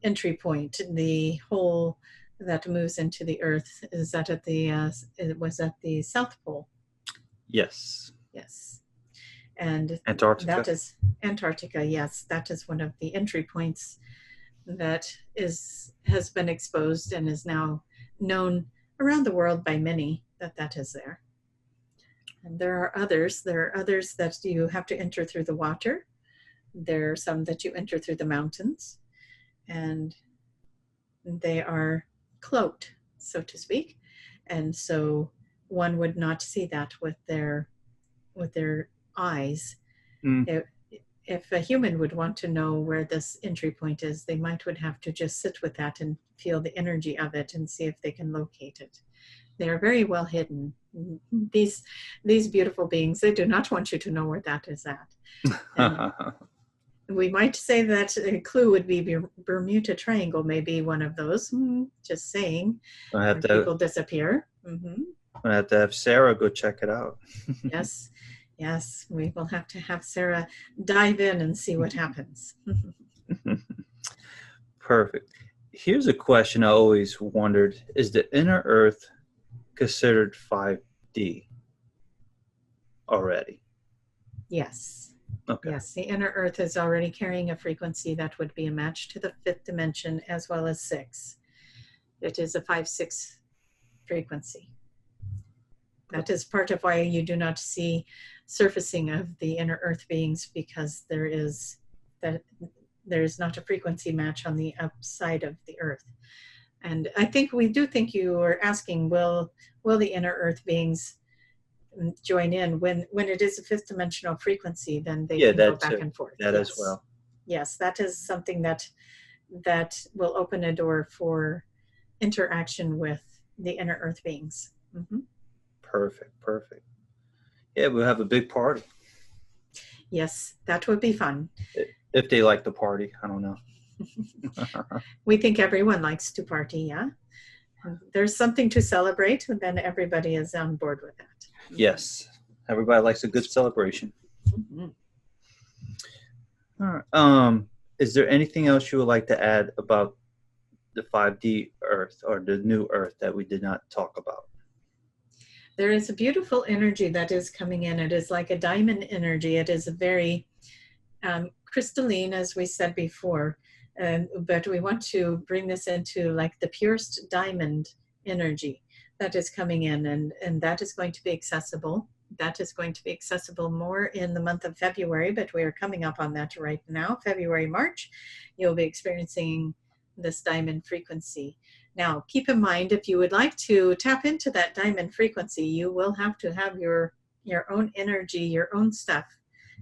entry point, the hole that moves into the earth. Is that at the it was at the South Pole? Yes. Yes. And Antarctica. That is Antarctica. Yes, that is one of the entry points that has been exposed and is now known around the world by many that is there. And there are others that you have to enter through the water. There are some that you enter through the mountains, and they are cloaked, so to speak. And so one would not see that with their eyes. Mm. If a human would want to know where this entry point is, they would have to just sit with that and feel the energy of it and see if they can locate it. They are very well hidden. These beautiful beings, they do not want you to know where that is at. And we might say that a clue would be Bermuda Triangle, may be one of those. Just saying. People disappear. Mm-hmm. I have to have Sarah go check it out. Yes, we will have to have Sarah dive in and see what happens. Perfect. Here's a question I always wondered. Is the inner earth considered 5D already? Yes. Okay. Yes, the inner earth is already carrying a frequency that would be a match to the 5th dimension as well as 6. It is a 5-6 frequency. That is part of why you do not see surfacing of the inner earth beings, because there is not a frequency match on the upside of the earth. And I think we do think you were asking, will the inner earth beings join in when it is a 5th dimensional frequency? Then they can go back and forth. That as well. Yes, that is something that will open a door for interaction with the inner earth beings. Mm-hmm. Perfect. Yeah, we'll have a big party. Yes, that would be fun. If they like the party, I don't know. We think everyone likes to party, yeah. There's something to celebrate, and then everybody is on board with that. Yes, everybody likes a good celebration. Mm-hmm. All right. Is there anything else you would like to add about the 5D Earth or the new Earth that we did not talk about? There is a beautiful energy that is coming in. It is like a diamond energy. It is a very crystalline, as we said before, but we want to bring this into like the purest diamond energy that is coming in, and that is going to be accessible. That is going to be accessible more in the month of February, but we are coming up on that right now. February, March, you'll be experiencing this diamond frequency. Now, keep in mind, if you would like to tap into that diamond frequency, you will have to have your own energy, your own stuff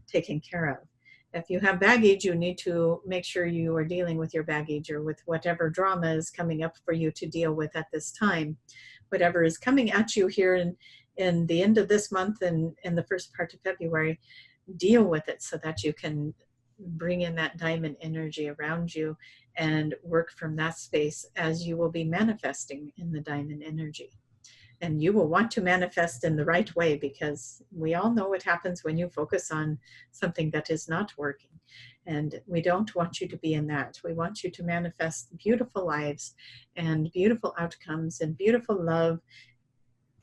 taken care of. If you have baggage, you need to make sure you are dealing with your baggage or with whatever drama is coming up for you to deal with at this time. Whatever is coming at you here in the end of this month and in the first part of February, deal with it so that you can bring in that diamond energy around you and work from that space, as you will be manifesting in the diamond energy. And you will want to manifest in the right way, because we all know what happens when you focus on something that is not working. And we don't want you to be in that. We want you to manifest beautiful lives and beautiful outcomes and beautiful love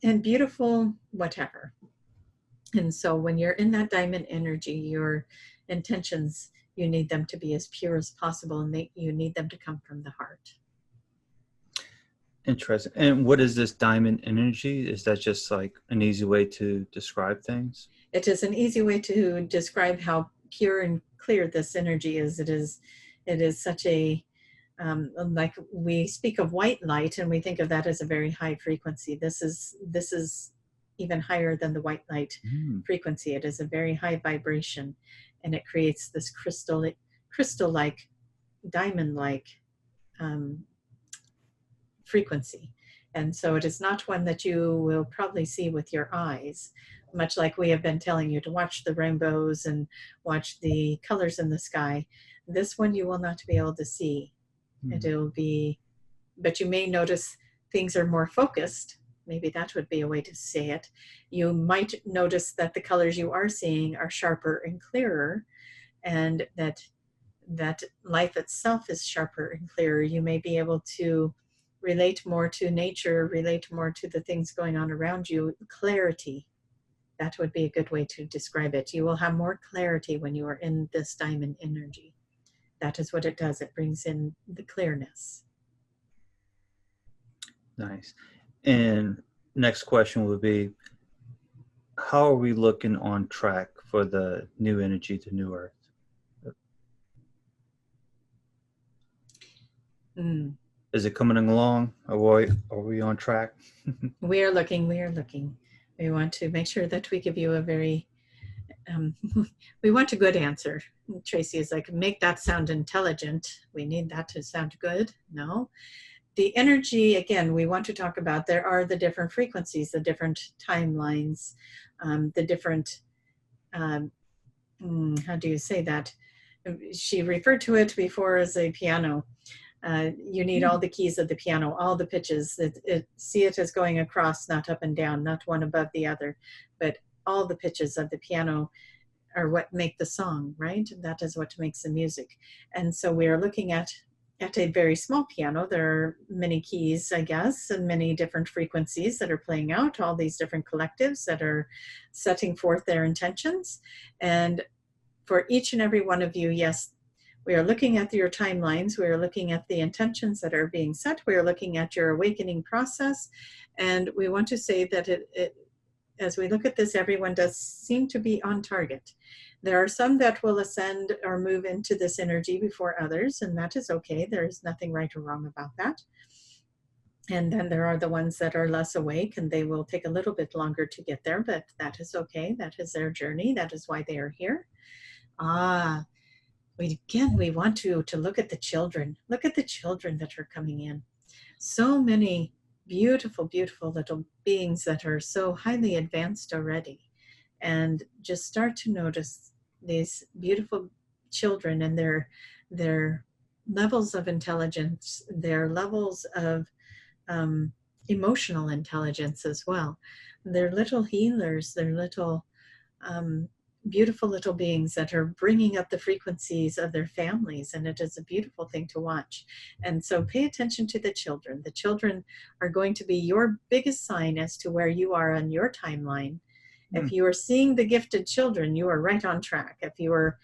and beautiful whatever. And so when you're in that diamond energy, your intentions you need them to be as pure as possible, and you need them to come from the heart. Interesting. And what is this diamond energy? Is that just like an easy way to describe things? It is an easy way to describe how pure and clear this energy is. It is such a, like we speak of white light and we think of that as a very high frequency. This is even higher than the white light frequency. It is a very high vibration, and it creates this crystal-like, diamond-like frequency. And so it is not one that you will probably see with your eyes, much like we have been telling you to watch the rainbows and watch the colors in the sky. This one you will not be able to see. It'll be, but you may notice things are more focused. Maybe that would be a way to say it. You might notice that the colors you are seeing are sharper and clearer, and that life itself is sharper and clearer. You may be able to relate more to nature, relate more to the things going on around you. Clarity, that would be a good way to describe it. You will have more clarity when you are in this diamond energy. That is what it does. It brings in the clearness. Nice. And next question would be, how are we looking on track for the new energy, the new earth? Is it coming along? Are we on track? We are looking. We want to make sure that we give you a very, we want a good answer. Tracie is like, make that sound intelligent. We need that to sound good. No. The energy, again, we want to talk about, there are the different frequencies, the different timelines, the different, how do you say that? She referred to it before as a piano. You need all the keys of the piano, all the pitches. See it as going across, not up and down, not one above the other, but all the pitches of the piano are what make the song, right? That is what makes the music. And so we are looking at a very small piano. There are many keys, I guess, and many different frequencies that are playing out, all these different collectives that are setting forth their intentions. And for each and every one of you, yes, we are looking at your timelines. We are looking at the intentions that are being set. We are looking at your awakening process. And we want to say that as we look at this, everyone does seem to be on target. There are some that will ascend or move into this energy before others, and that is okay. There's nothing right or wrong about that. And then there are the ones that are less awake, and they will take a little bit longer to get there, but that is okay. That is their journey. That is why they are here. We want to look at the children. Look at the children that are coming in. So many beautiful, beautiful little beings that are so highly advanced already. And just start to notice these beautiful children and their levels of intelligence, their levels of emotional intelligence as well. They're little healers, they're little beautiful little beings that are bringing up the frequencies of their families, and it is a beautiful thing to watch. And so pay attention to the children. The children are going to be your biggest sign as to where you are on your timeline. If you are seeing the gifted children, you are right on track. If you are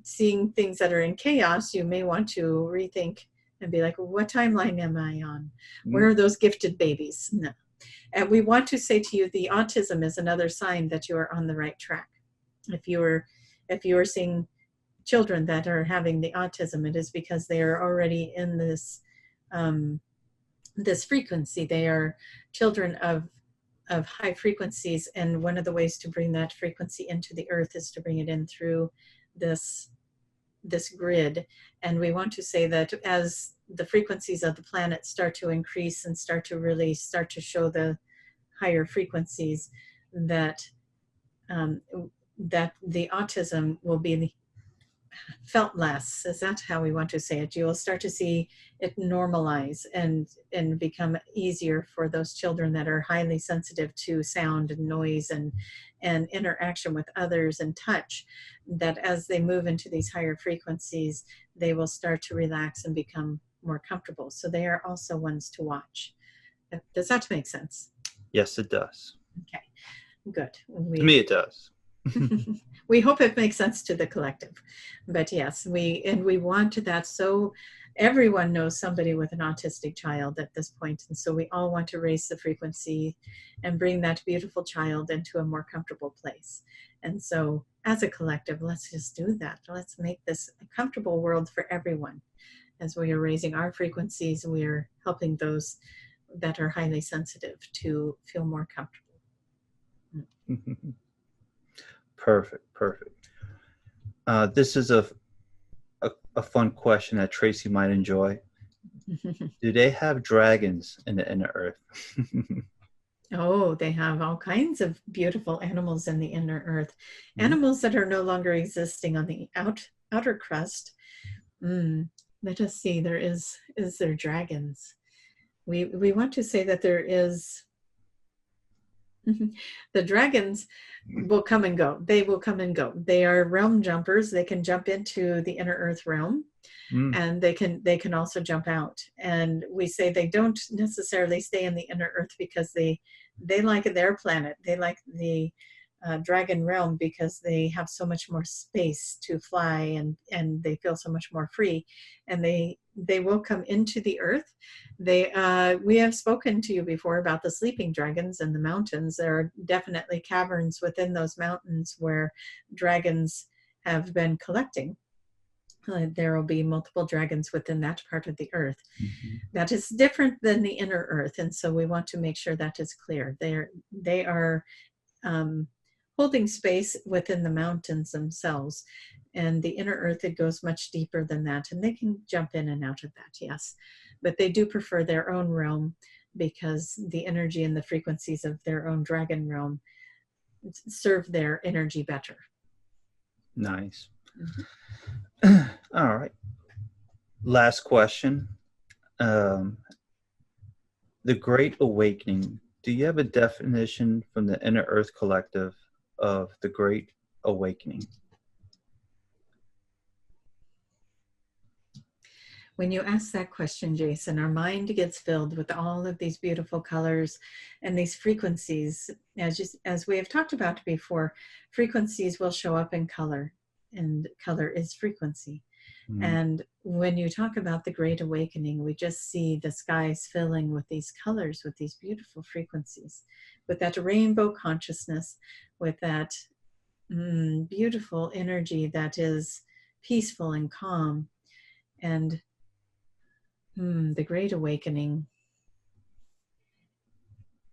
seeing things that are in chaos, you may want to rethink and be like, what timeline am I on? Where are those gifted babies? No. And we want to say to you, the autism is another sign that you are on the right track. If you are seeing children that are having the autism, it is because they are already in this this frequency. They are children of high frequencies, and one of the ways to bring that frequency into the earth is to bring it in through this grid. And we want to say that as the frequencies of the planet start to increase and start to show the higher frequencies, that that the autism will be felt less. Is that how we want to say it? You will start to see it normalize and become easier for those children that are highly sensitive to sound and noise and interaction with others and touch, that as they move into these higher frequencies, they will start to relax and become more comfortable. So they are also ones to watch. Does that make sense? Yes, it does. Okay, good. To me, it does. We hope it makes sense to the collective. But yes, we want that, so everyone knows somebody with an autistic child at this point. And so we all want to raise the frequency and bring that beautiful child into a more comfortable place. And so as a collective, let's just do that. Let's make this a comfortable world for everyone. As we are raising our frequencies, we are helping those that are highly sensitive to feel more comfortable. Perfect, perfect. This is a fun question that Tracie might enjoy. Do they have dragons in the Innerearth? Oh, they have all kinds of beautiful animals in the Innerearth. Mm-hmm. Animals that are no longer existing on the outer crust. Let us see. Is there dragons? We want to say that there is. The dragons will come and go. They will come and go. They are realm jumpers. They can jump into the Innerearth realm, and they can also jump out. And we say they don't necessarily stay in the Innerearth because they like their planet. They like the dragon realm because they have so much more space to fly, and they feel so much more free. And they will come into the earth. We have spoken to you before about the sleeping dragons in the mountains. There are definitely caverns within those mountains where dragons have been collecting. There will be multiple dragons within that part of the earth. That is different than the Innerearth, and so we want to make sure that is clear. They are holding space within the mountains themselves, and the Innerearth, it goes much deeper than that, and they can jump in and out of that, yes, but they do prefer their own realm because the energy and the frequencies of their own dragon realm serve their energy better. Nice. All right, last question. The Great Awakening, do you have a definition from the Innerearth Collective of the Great Awakening? When you ask that question, Jason, our mind gets filled with all of these beautiful colors and these frequencies. As we have talked about before, frequencies will show up in color, and color is frequency. And when you talk about the Great Awakening, we just see the skies filling with these colors, with these beautiful frequencies, with that rainbow consciousness, with that beautiful energy that is peaceful and calm. And the Great Awakening,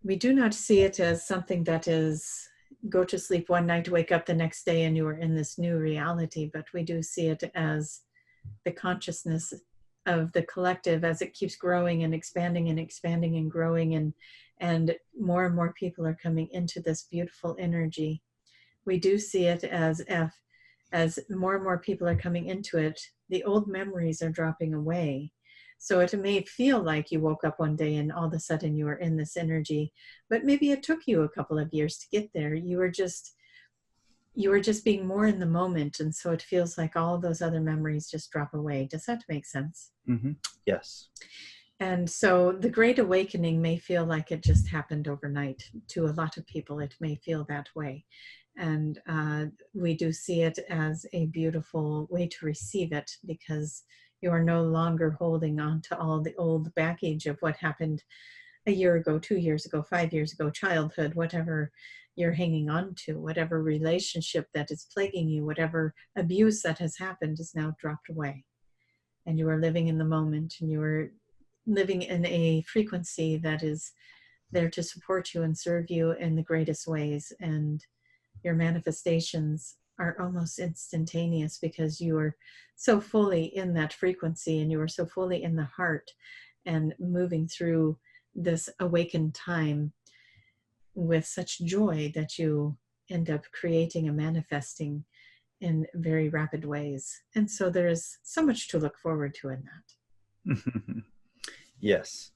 we do not see it as something that is go to sleep one night, wake up the next day, and you are in this new reality, but we do see it as the consciousness of the collective as it keeps growing and expanding and expanding and growing, and more people are coming into this beautiful energy. We do see it as more and more people are coming into it, the old memories are dropping away. So it may feel like you woke up one day and all of a sudden you were in this energy, but maybe it took you a couple of years to get there. You were just being more in the moment, and so it feels like all those other memories just drop away. Does that make sense? Yes. And so the Great Awakening may feel like it just happened overnight. To a lot of people, it may feel that way. And we do see it as a beautiful way to receive it, because you are no longer holding on to all the old baggage of what happened a year ago, 2 years ago, 5 years ago, childhood, whatever you're hanging on to, whatever relationship that is plaguing you, whatever abuse that has happened is now dropped away. And you are living in the moment, and you are living in a frequency that is there to support you and serve you in the greatest ways. And your manifestations are almost instantaneous because you are so fully in that frequency, and you are so fully in the heart and moving through this awakened time with such joy that you end up creating and manifesting in very rapid ways. And so there is so much to look forward to in that. Yes.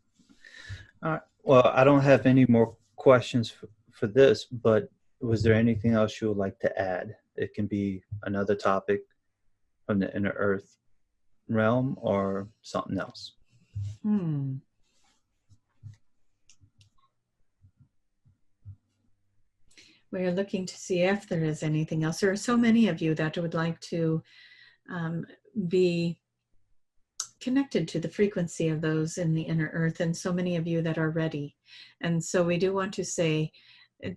Well, I don't have any more questions for this, but was there anything else you would like to add? It can be another topic from the Innerearth realm or something else. we're looking to see if there is anything else. There are so many of you that would like to be connected to the frequency of those in the inner earth, and so many of you that are ready. And so we do want to say,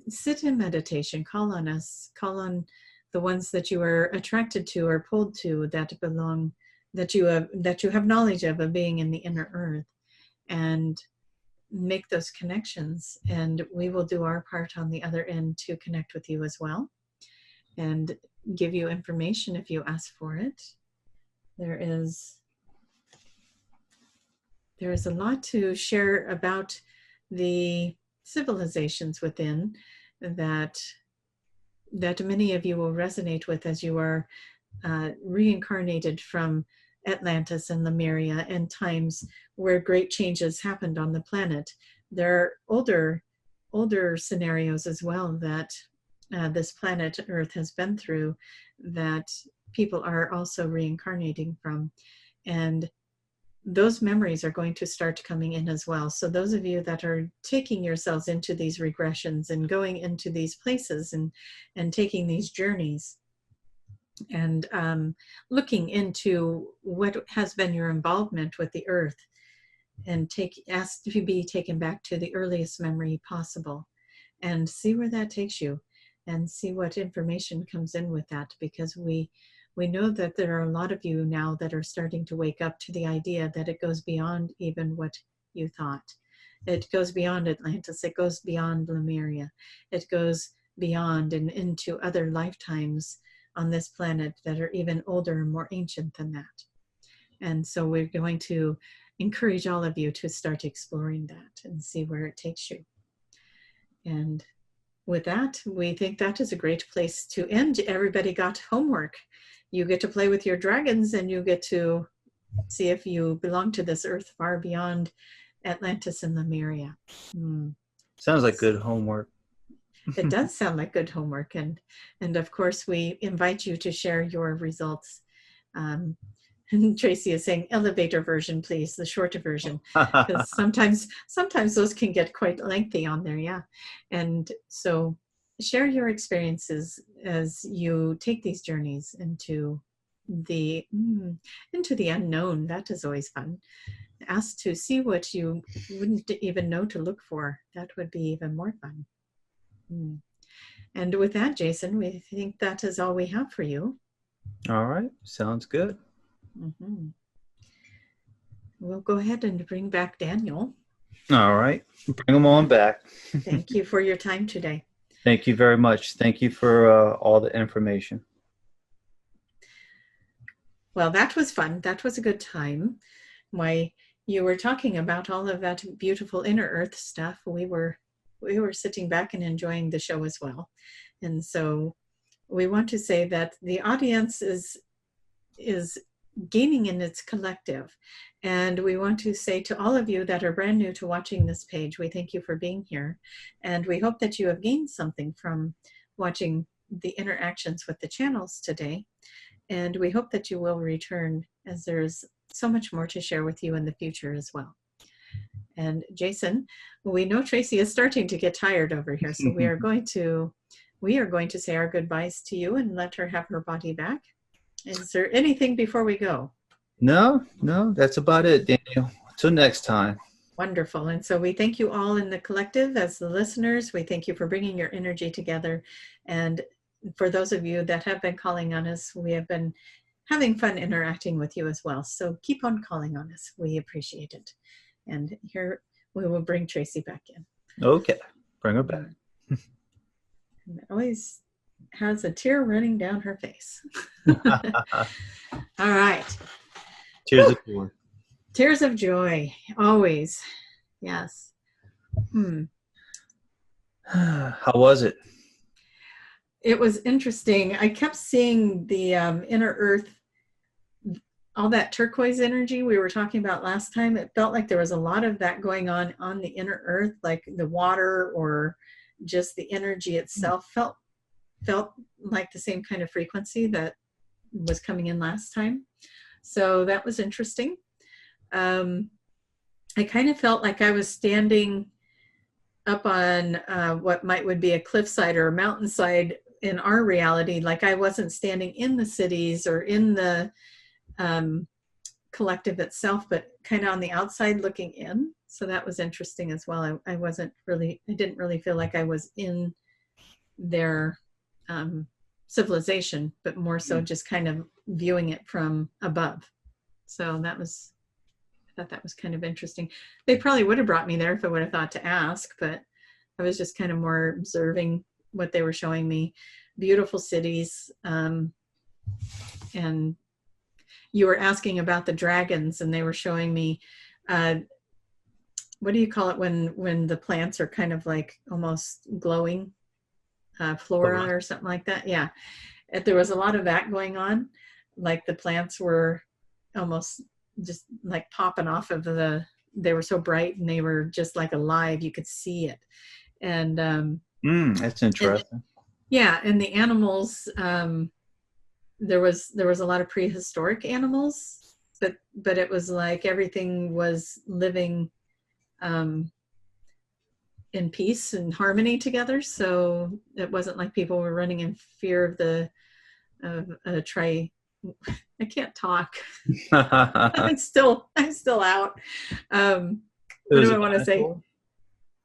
sit in meditation, call on us, call on the ones that you are attracted to or pulled to, that belong, that you have knowledge of being in the inner earth, and make those connections. And we will do our part on the other end to connect with you as well and give you information if you ask for it. There is a lot to share about the civilizations within that many of you will resonate with as you are reincarnated from Atlantis and Lemuria and times where great changes happened on the planet. There are older scenarios as well that this planet Earth has been through that people are also reincarnating from. And those memories are going to start coming in as well. So those of you that are taking yourselves into these regressions and going into these places and taking these journeys and looking into what has been your involvement with the earth, and ask to be taken back to the earliest memory possible and see where that takes you and see what information comes in with that, because we know that there are a lot of you now that are starting to wake up to the idea that it goes beyond even what you thought. It goes beyond Atlantis. It goes beyond Lemuria. It goes beyond and into other lifetimes on this planet that are even older and more ancient than that. And so we're going to encourage all of you to start exploring that and see where it takes you. And with that, we think that is a great place to end. Everybody got homework. You get to play with your dragons, and you get to see if you belong to this earth far beyond Atlantis and Lemuria. Sounds like good homework. It does sound like good homework. And of course, we invite you to share your results. And Tracie is saying, elevator version, please, the shorter version. Because sometimes those can get quite lengthy on there, yeah. And so share your experiences as you take these journeys into the unknown. That is always fun. Ask to see what you wouldn't even know to look for. That would be even more fun. And with that, Jason, we think that is all we have for you. All right, sounds good. We'll go ahead and bring back Daniel. All right, bring him on back. Thank you for your time today. Thank you very much. Thank you for all the information. Well, that was fun. That was a good time. You were talking about all of that beautiful inner earth stuff. We were sitting back and enjoying the show as well. And so we want to say that the audience is gaining in its collective. And we want to say to all of you that are brand new to watching this page, we thank you for being here. And we hope that you have gained something from watching the interactions with the channels today. And we hope that you will return, as there's so much more to share with you in the future as well. And Jason, we know Tracie is starting to get tired over here, so we are going to say our goodbyes to you and let her have her body back. Is there anything before we go? No, that's about it, Daniel. Till next time. Wonderful. And so we thank you all in the collective as the listeners. We thank you for bringing your energy together. And for those of you that have been calling on us, we have been having fun interacting with you as well. So keep on calling on us. We appreciate it. And here we will bring Tracie back in. Okay, bring her back. And it always has a tear running down her face. All right. Tears of joy. Tears of joy, always. Yes. How was it? It was interesting. I kept seeing the inner earth, all that turquoise energy we were talking about last time. It felt like there was a lot of that going on the inner earth, like the water or just the energy itself felt like the same kind of frequency that was coming in last time. So that was interesting. I kind of felt like I was standing up on what would be a cliffside or a mountainside in our reality. Like I wasn't standing in the cities or in the collective itself, but kind of on the outside looking in. So that was interesting as well. I didn't really feel like I was in their civilization, but more so just kind of viewing it from above. So I thought that was kind of interesting. They probably would have brought me there if I would have thought to ask, but I was just kind of more observing what they were showing me. Beautiful cities. And you were asking about the dragons, and they were showing me, what do you call it when the plants are kind of like almost glowing, flora or something like that? Yeah. There was a lot of that going on. Like the plants were almost just like popping off of they were so bright and they were just like alive. You could see it. And that's interesting. And the animals, there was a lot of prehistoric animals, but it was like everything was living in peace and harmony together. So it wasn't like people were running in fear of I can't talk. I'm still out. What do I want to say?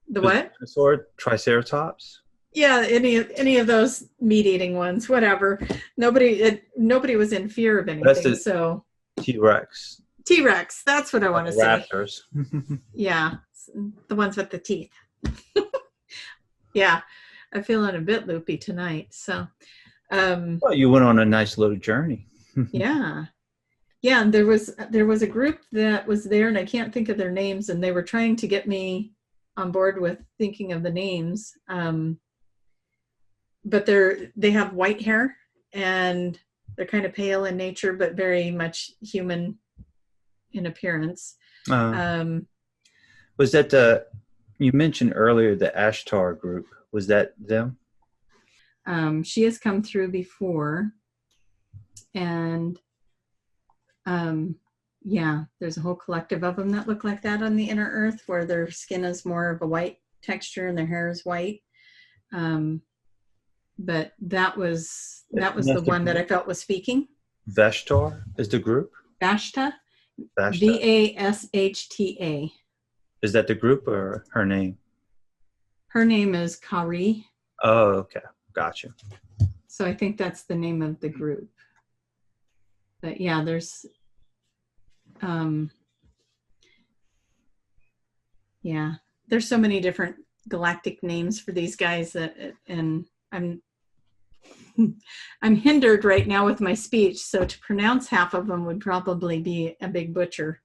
The what? Dinosaur, Triceratops. Yeah, any of those meat-eating ones, whatever. Nobody was in fear of anything. So T-Rex. T-Rex, that's what I want to say. Raptors. Yeah, the ones with the teeth. Yeah, I'm feeling a bit loopy tonight. So, well, you went on a nice little journey. Yeah. And there was a group that was there, and I can't think of their names, and they were trying to get me on board with thinking of the names. But they have white hair, and they're kind of pale in nature, but very much human in appearance. Was that you mentioned earlier the Ashtar group? Was that them? She has come through before, and there's a whole collective of them that look like that on the Innerearth, where their skin is more of a white texture and their hair is white. But that was the one that I felt was speaking. Vashtar is the group? Vashta? Vashta. Is that the group or her name? Her name is Q.R.E. Oh, okay. Gotcha. So I think that's the name of the group. But yeah, there's there's so many different galactic names for these guys and I'm hindered right now with my speech, so to pronounce half of them would probably be a big butcher.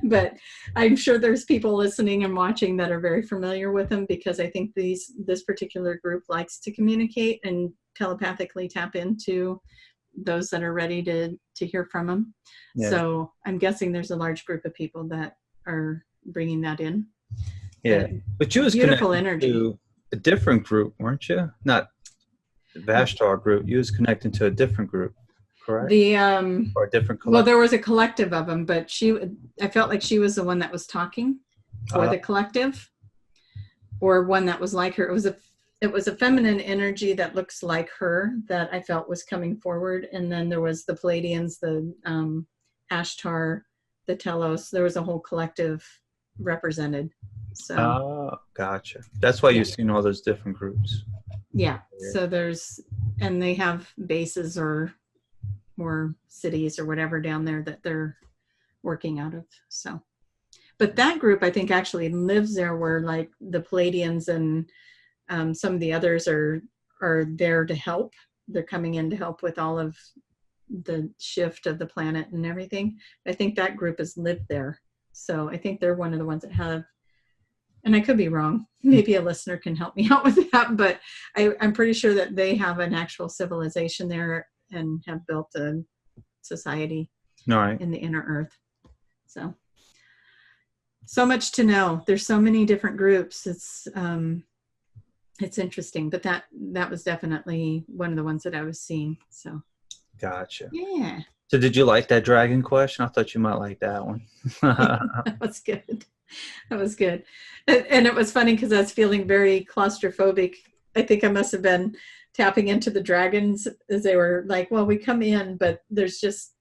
But I'm sure there's people listening and watching that are very familiar with them, because I think this particular group likes to communicate and telepathically tap into those that are ready to hear from them. Yeah. So I'm guessing there's a large group of people that are bringing that in. Yeah, but you was beautiful connected energy to a different group, weren't you? Not the Vashtar group. You was connecting to a different group, correct? Or a different collective. Well, there was a collective of them, but I felt like she was the one that was talking for the collective, or one that was like her. It was a feminine energy that looks like her that I felt was coming forward, and then there was the Palladians, the Ashtar, the Telos. There was a whole collective represented. So. Oh, gotcha. That's why you've seen all those different groups. Yeah. So and they have bases or cities or whatever down there that they're working out of. So, but that group I think actually lives there, where like the Palladians and some of the others are there to help. They're coming in to help with all of the shift of the planet and everything. I think that group has lived there. So I think they're one of the ones that have, and I could be wrong, maybe a listener can help me out with that, but I'm pretty sure that they have an actual civilization there and have built a society in the Innerearth. So much to know. There's so many different groups. It's interesting, but that was definitely one of the ones that I was seeing. So. Gotcha. Yeah. So did you like that dragon question? I thought you might like that one. That was good. That was good. And it was funny because I was feeling very claustrophobic. I think I must have been tapping into the dragons as they were like, well, we come in, but there's just,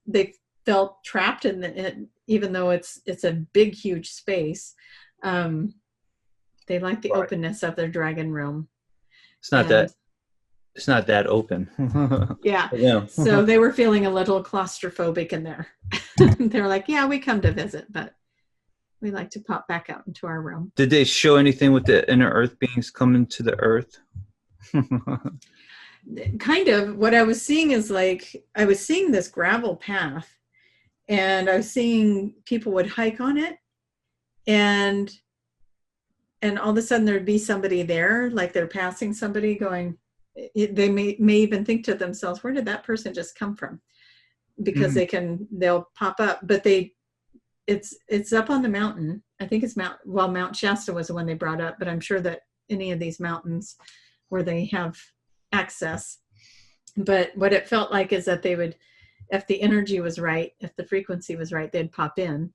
they felt trapped in it, even though it's a big, huge space. They like the Right. openness of their dragon room. It's not And that open. yeah. Yeah. So they were feeling a little claustrophobic in there. They were like, yeah, we come to visit, but we like to pop back out into our room. Did they show anything with the inner earth beings coming to the earth? Kind of. What I was seeing is like, I was seeing this gravel path, and I was seeing people would hike on it, and all of a sudden there'd be somebody there, like they're passing somebody going, they may even think to themselves, where did that person just come from? Because they'll pop up, but it's up on the mountain. I think it's Mount Shasta was the one they brought up, but I'm sure that any of these mountains where they have access. But what it felt like is that they would, if the energy was right, if the frequency was right, they'd pop in.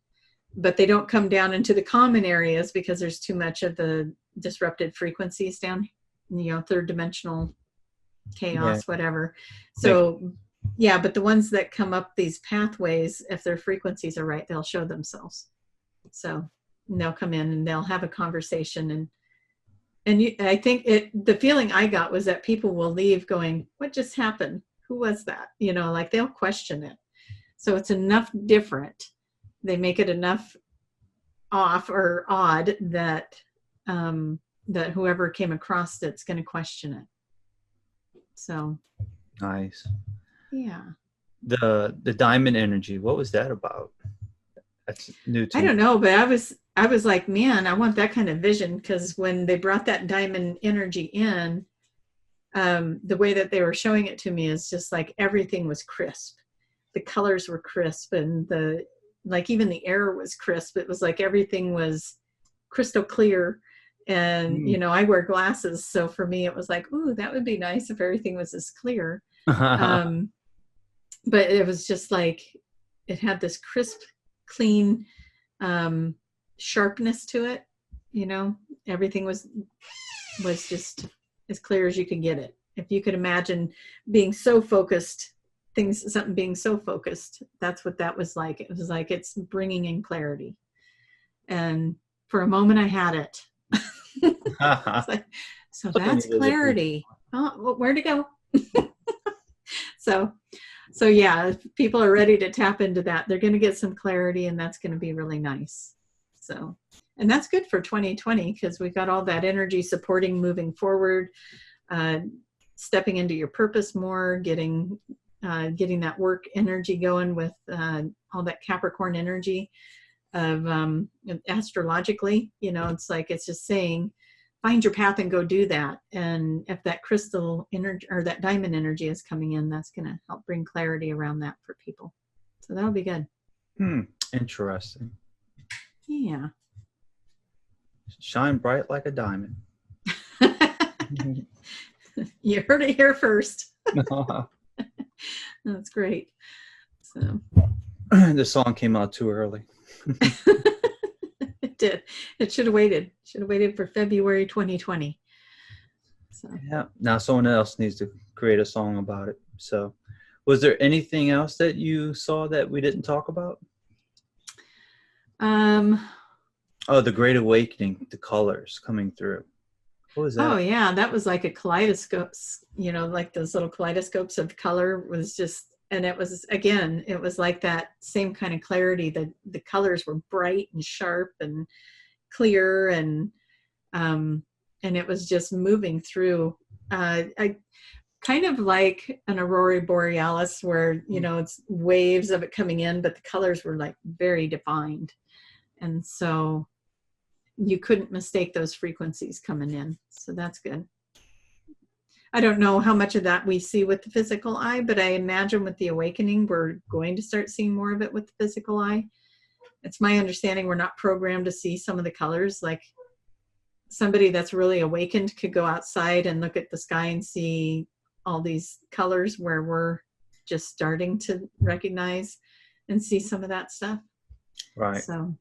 But they don't come down into the common areas because there's too much of the disrupted frequencies down, third dimensional chaos, whatever. So yeah, but the ones that come up these pathways, if their frequencies are right, they'll show themselves. So they'll come in and they'll have a conversation, and I think the feeling I got was that people will leave going, what just happened? Who was that? Like they'll question it. So it's enough different. They make it enough off or odd that that whoever came across it's going to question it. So nice. Yeah. The diamond energy, what was that about? That's new to me. I don't know, but I was like, man, I want that kind of vision, because when they brought that diamond energy in, the way that they were showing it to me is just like everything was crisp. The colors were crisp, and even the air was crisp. It was like everything was crystal clear. And, I wear glasses. So for me, it was like, ooh, that would be nice if everything was as clear. But it was just like, it had this crisp, clean sharpness to it. Everything was just as clear as you could get it. If you could imagine being so focused, something being so focused, that's what that was like. It was like it's bringing in clarity. And for a moment I had it. Like, so that's clarity. Oh, well, where'd it go? So yeah, if people are ready to tap into that, they're going to get some clarity, and that's going to be really nice. So, and that's good for 2020, because we've got all that energy supporting moving forward, stepping into your purpose more, getting that work energy going with all that Capricorn energy of astrologically. It's like, it's just saying, find your path and go do that. And if that crystal energy or that diamond energy is coming in, that's going to help bring clarity around that for people. So that'll be good. Interesting. Yeah. Shine bright like a diamond. You heard it here first. That's great. So the song came out too early. It did. It should have waited. Should have waited for February 2020. So yeah. Now someone else needs to create a song about it. So, was there anything else that you saw that we didn't talk about? Oh, the Great Awakening, the colors coming through. What was that? Oh yeah, that was like a kaleidoscope. Like those little kaleidoscopes of color was just. And it was, again, it was like that same kind of clarity. The colors were bright and sharp and clear, and it was just moving through. I kind of like an aurora borealis, where it's waves of it coming in, but the colors were like very defined, and so you couldn't mistake those frequencies coming in. So that's good. I don't know how much of that we see with the physical eye, but I imagine with the awakening, we're going to start seeing more of it with the physical eye. It's my understanding we're not programmed to see some of the colors. Like somebody that's really awakened could go outside and look at the sky and see all these colors, where we're just starting to recognize and see some of that stuff. Right. So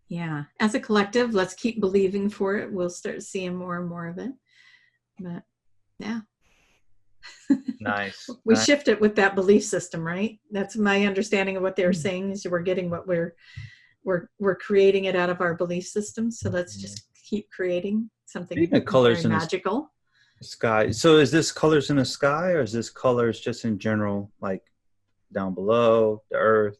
Yeah. As a collective, let's keep believing for it. We'll start seeing more and more of it. But yeah. Nice. We Nice. shift it with that belief system, right? That's my understanding of what they were saying, is we're getting what we're creating it out of our belief system. So let's just keep creating something Speaking of colors very in magical. the sky. So is this colors in the sky, or is this colors just in general, like down below the earth?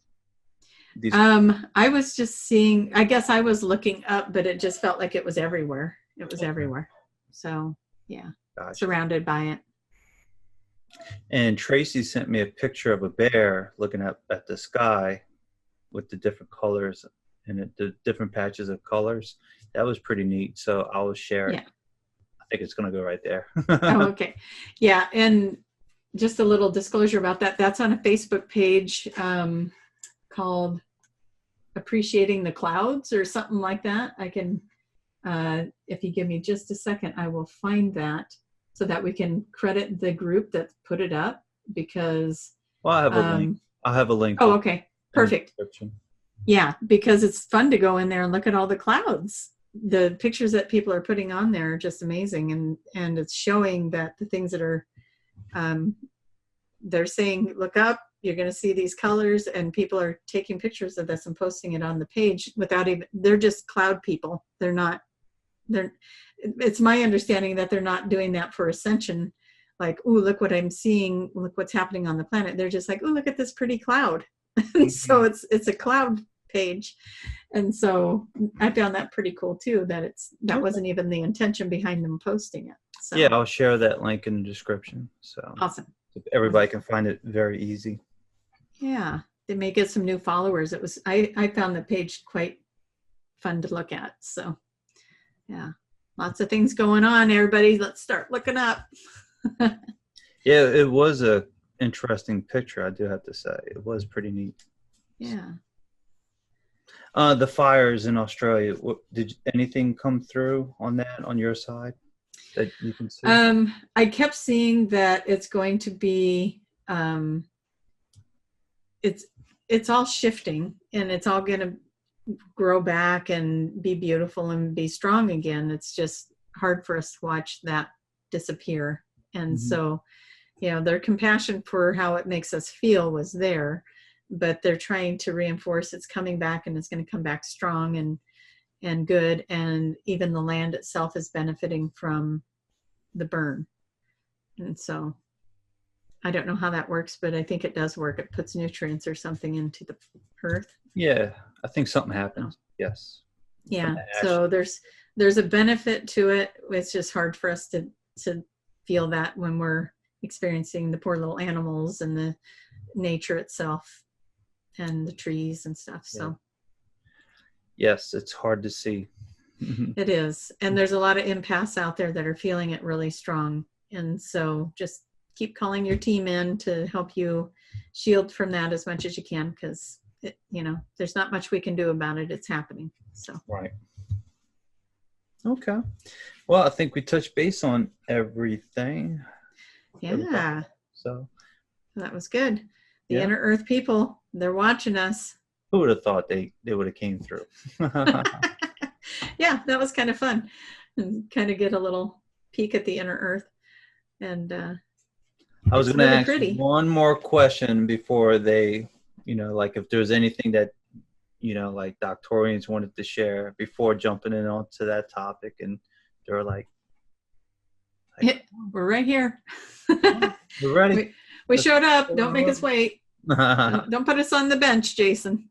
These I was just seeing, I guess I was looking up, but it just felt like it was everywhere. It was everywhere. So yeah, gotcha. surrounded by it. And Tracie sent me a picture of a bear looking up at the sky with the different colors and the different patches of colors. That was pretty neat. So I will share it. Yeah. I think it's going to go right there. Oh, okay. Yeah. And just a little disclosure about that. That's on a Facebook page called Appreciating the Clouds or something like that. I can, if you give me just a second, I will find that so that we can credit the group that put it up, because Well, I have a link. I'll have a link. Oh, okay. Perfect. Yeah, because it's fun to go in there and look at all the clouds. The pictures that people are putting on there are just amazing, and it's showing that the things that are they're saying, look up, you're going to see these colors, and people are taking pictures of this and posting it on the page without even, they're just cloud people. It's my understanding that they're not doing that for Ascension, like, oh, look what I'm seeing, look what's happening on the planet. They're just like, oh, look at this pretty cloud. And so it's a cloud page. And so I found that pretty cool too, that wasn't even the intention behind them posting it. So yeah, I'll share that link in the description. So awesome. Everybody can find it very easy. Yeah, they may get some new followers. I found the page quite fun to look at. So yeah, lots of things going on, everybody. Let's start looking up. Yeah, it was a interesting picture, I do have to say. It was pretty neat. Yeah. The fires in Australia, did anything come through on that on your side that you can see? I kept seeing that it's going to be it's all shifting, and it's all going to grow back and be beautiful and be strong again. It's just hard for us to watch that disappear. And so, their compassion for how it makes us feel was there, but they're trying to reinforce it's coming back, and it's going to come back strong and good. And even the land itself is benefiting from the burn. And so I don't know how that works, but I think it does work. It puts nutrients or something into the earth. Yeah, I think something happens. Yes. Yeah. So there's a benefit to it. It's just hard for us to feel that when we're experiencing the poor little animals and the nature itself and the trees and stuff. So yes, it's hard to see. It is. And there's a lot of empaths out there that are feeling it really strong. And so just keep calling your team in to help you shield from that as much as you can, because there's not much we can do about it. It's happening. So right. Okay. Well, I think we touched base on everything. Yeah. So that was good. The Innerearth people, they're watching us. Who would have thought they would have came through? Yeah, that was kind of fun, and kind of get a little peek at the Innerearth. And I was going to ask you one more question before they, like if there's anything that, like Doctorians wanted to share before jumping in onto that topic, and they're like we're right here. We're ready. We showed up. Don't make us wait. Don't put us on the bench, Jason.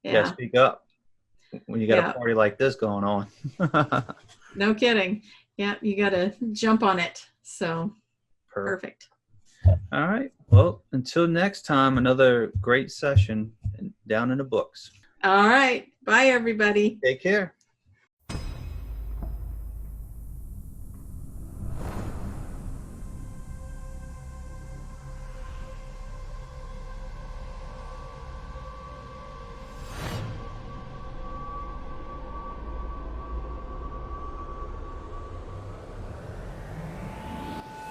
Yeah, speak up when you got a party like this going on. No kidding. Yeah, you got to jump on it. So perfect. All right. Well, until next time, another great session down in the books. All right. Bye, everybody. Take care.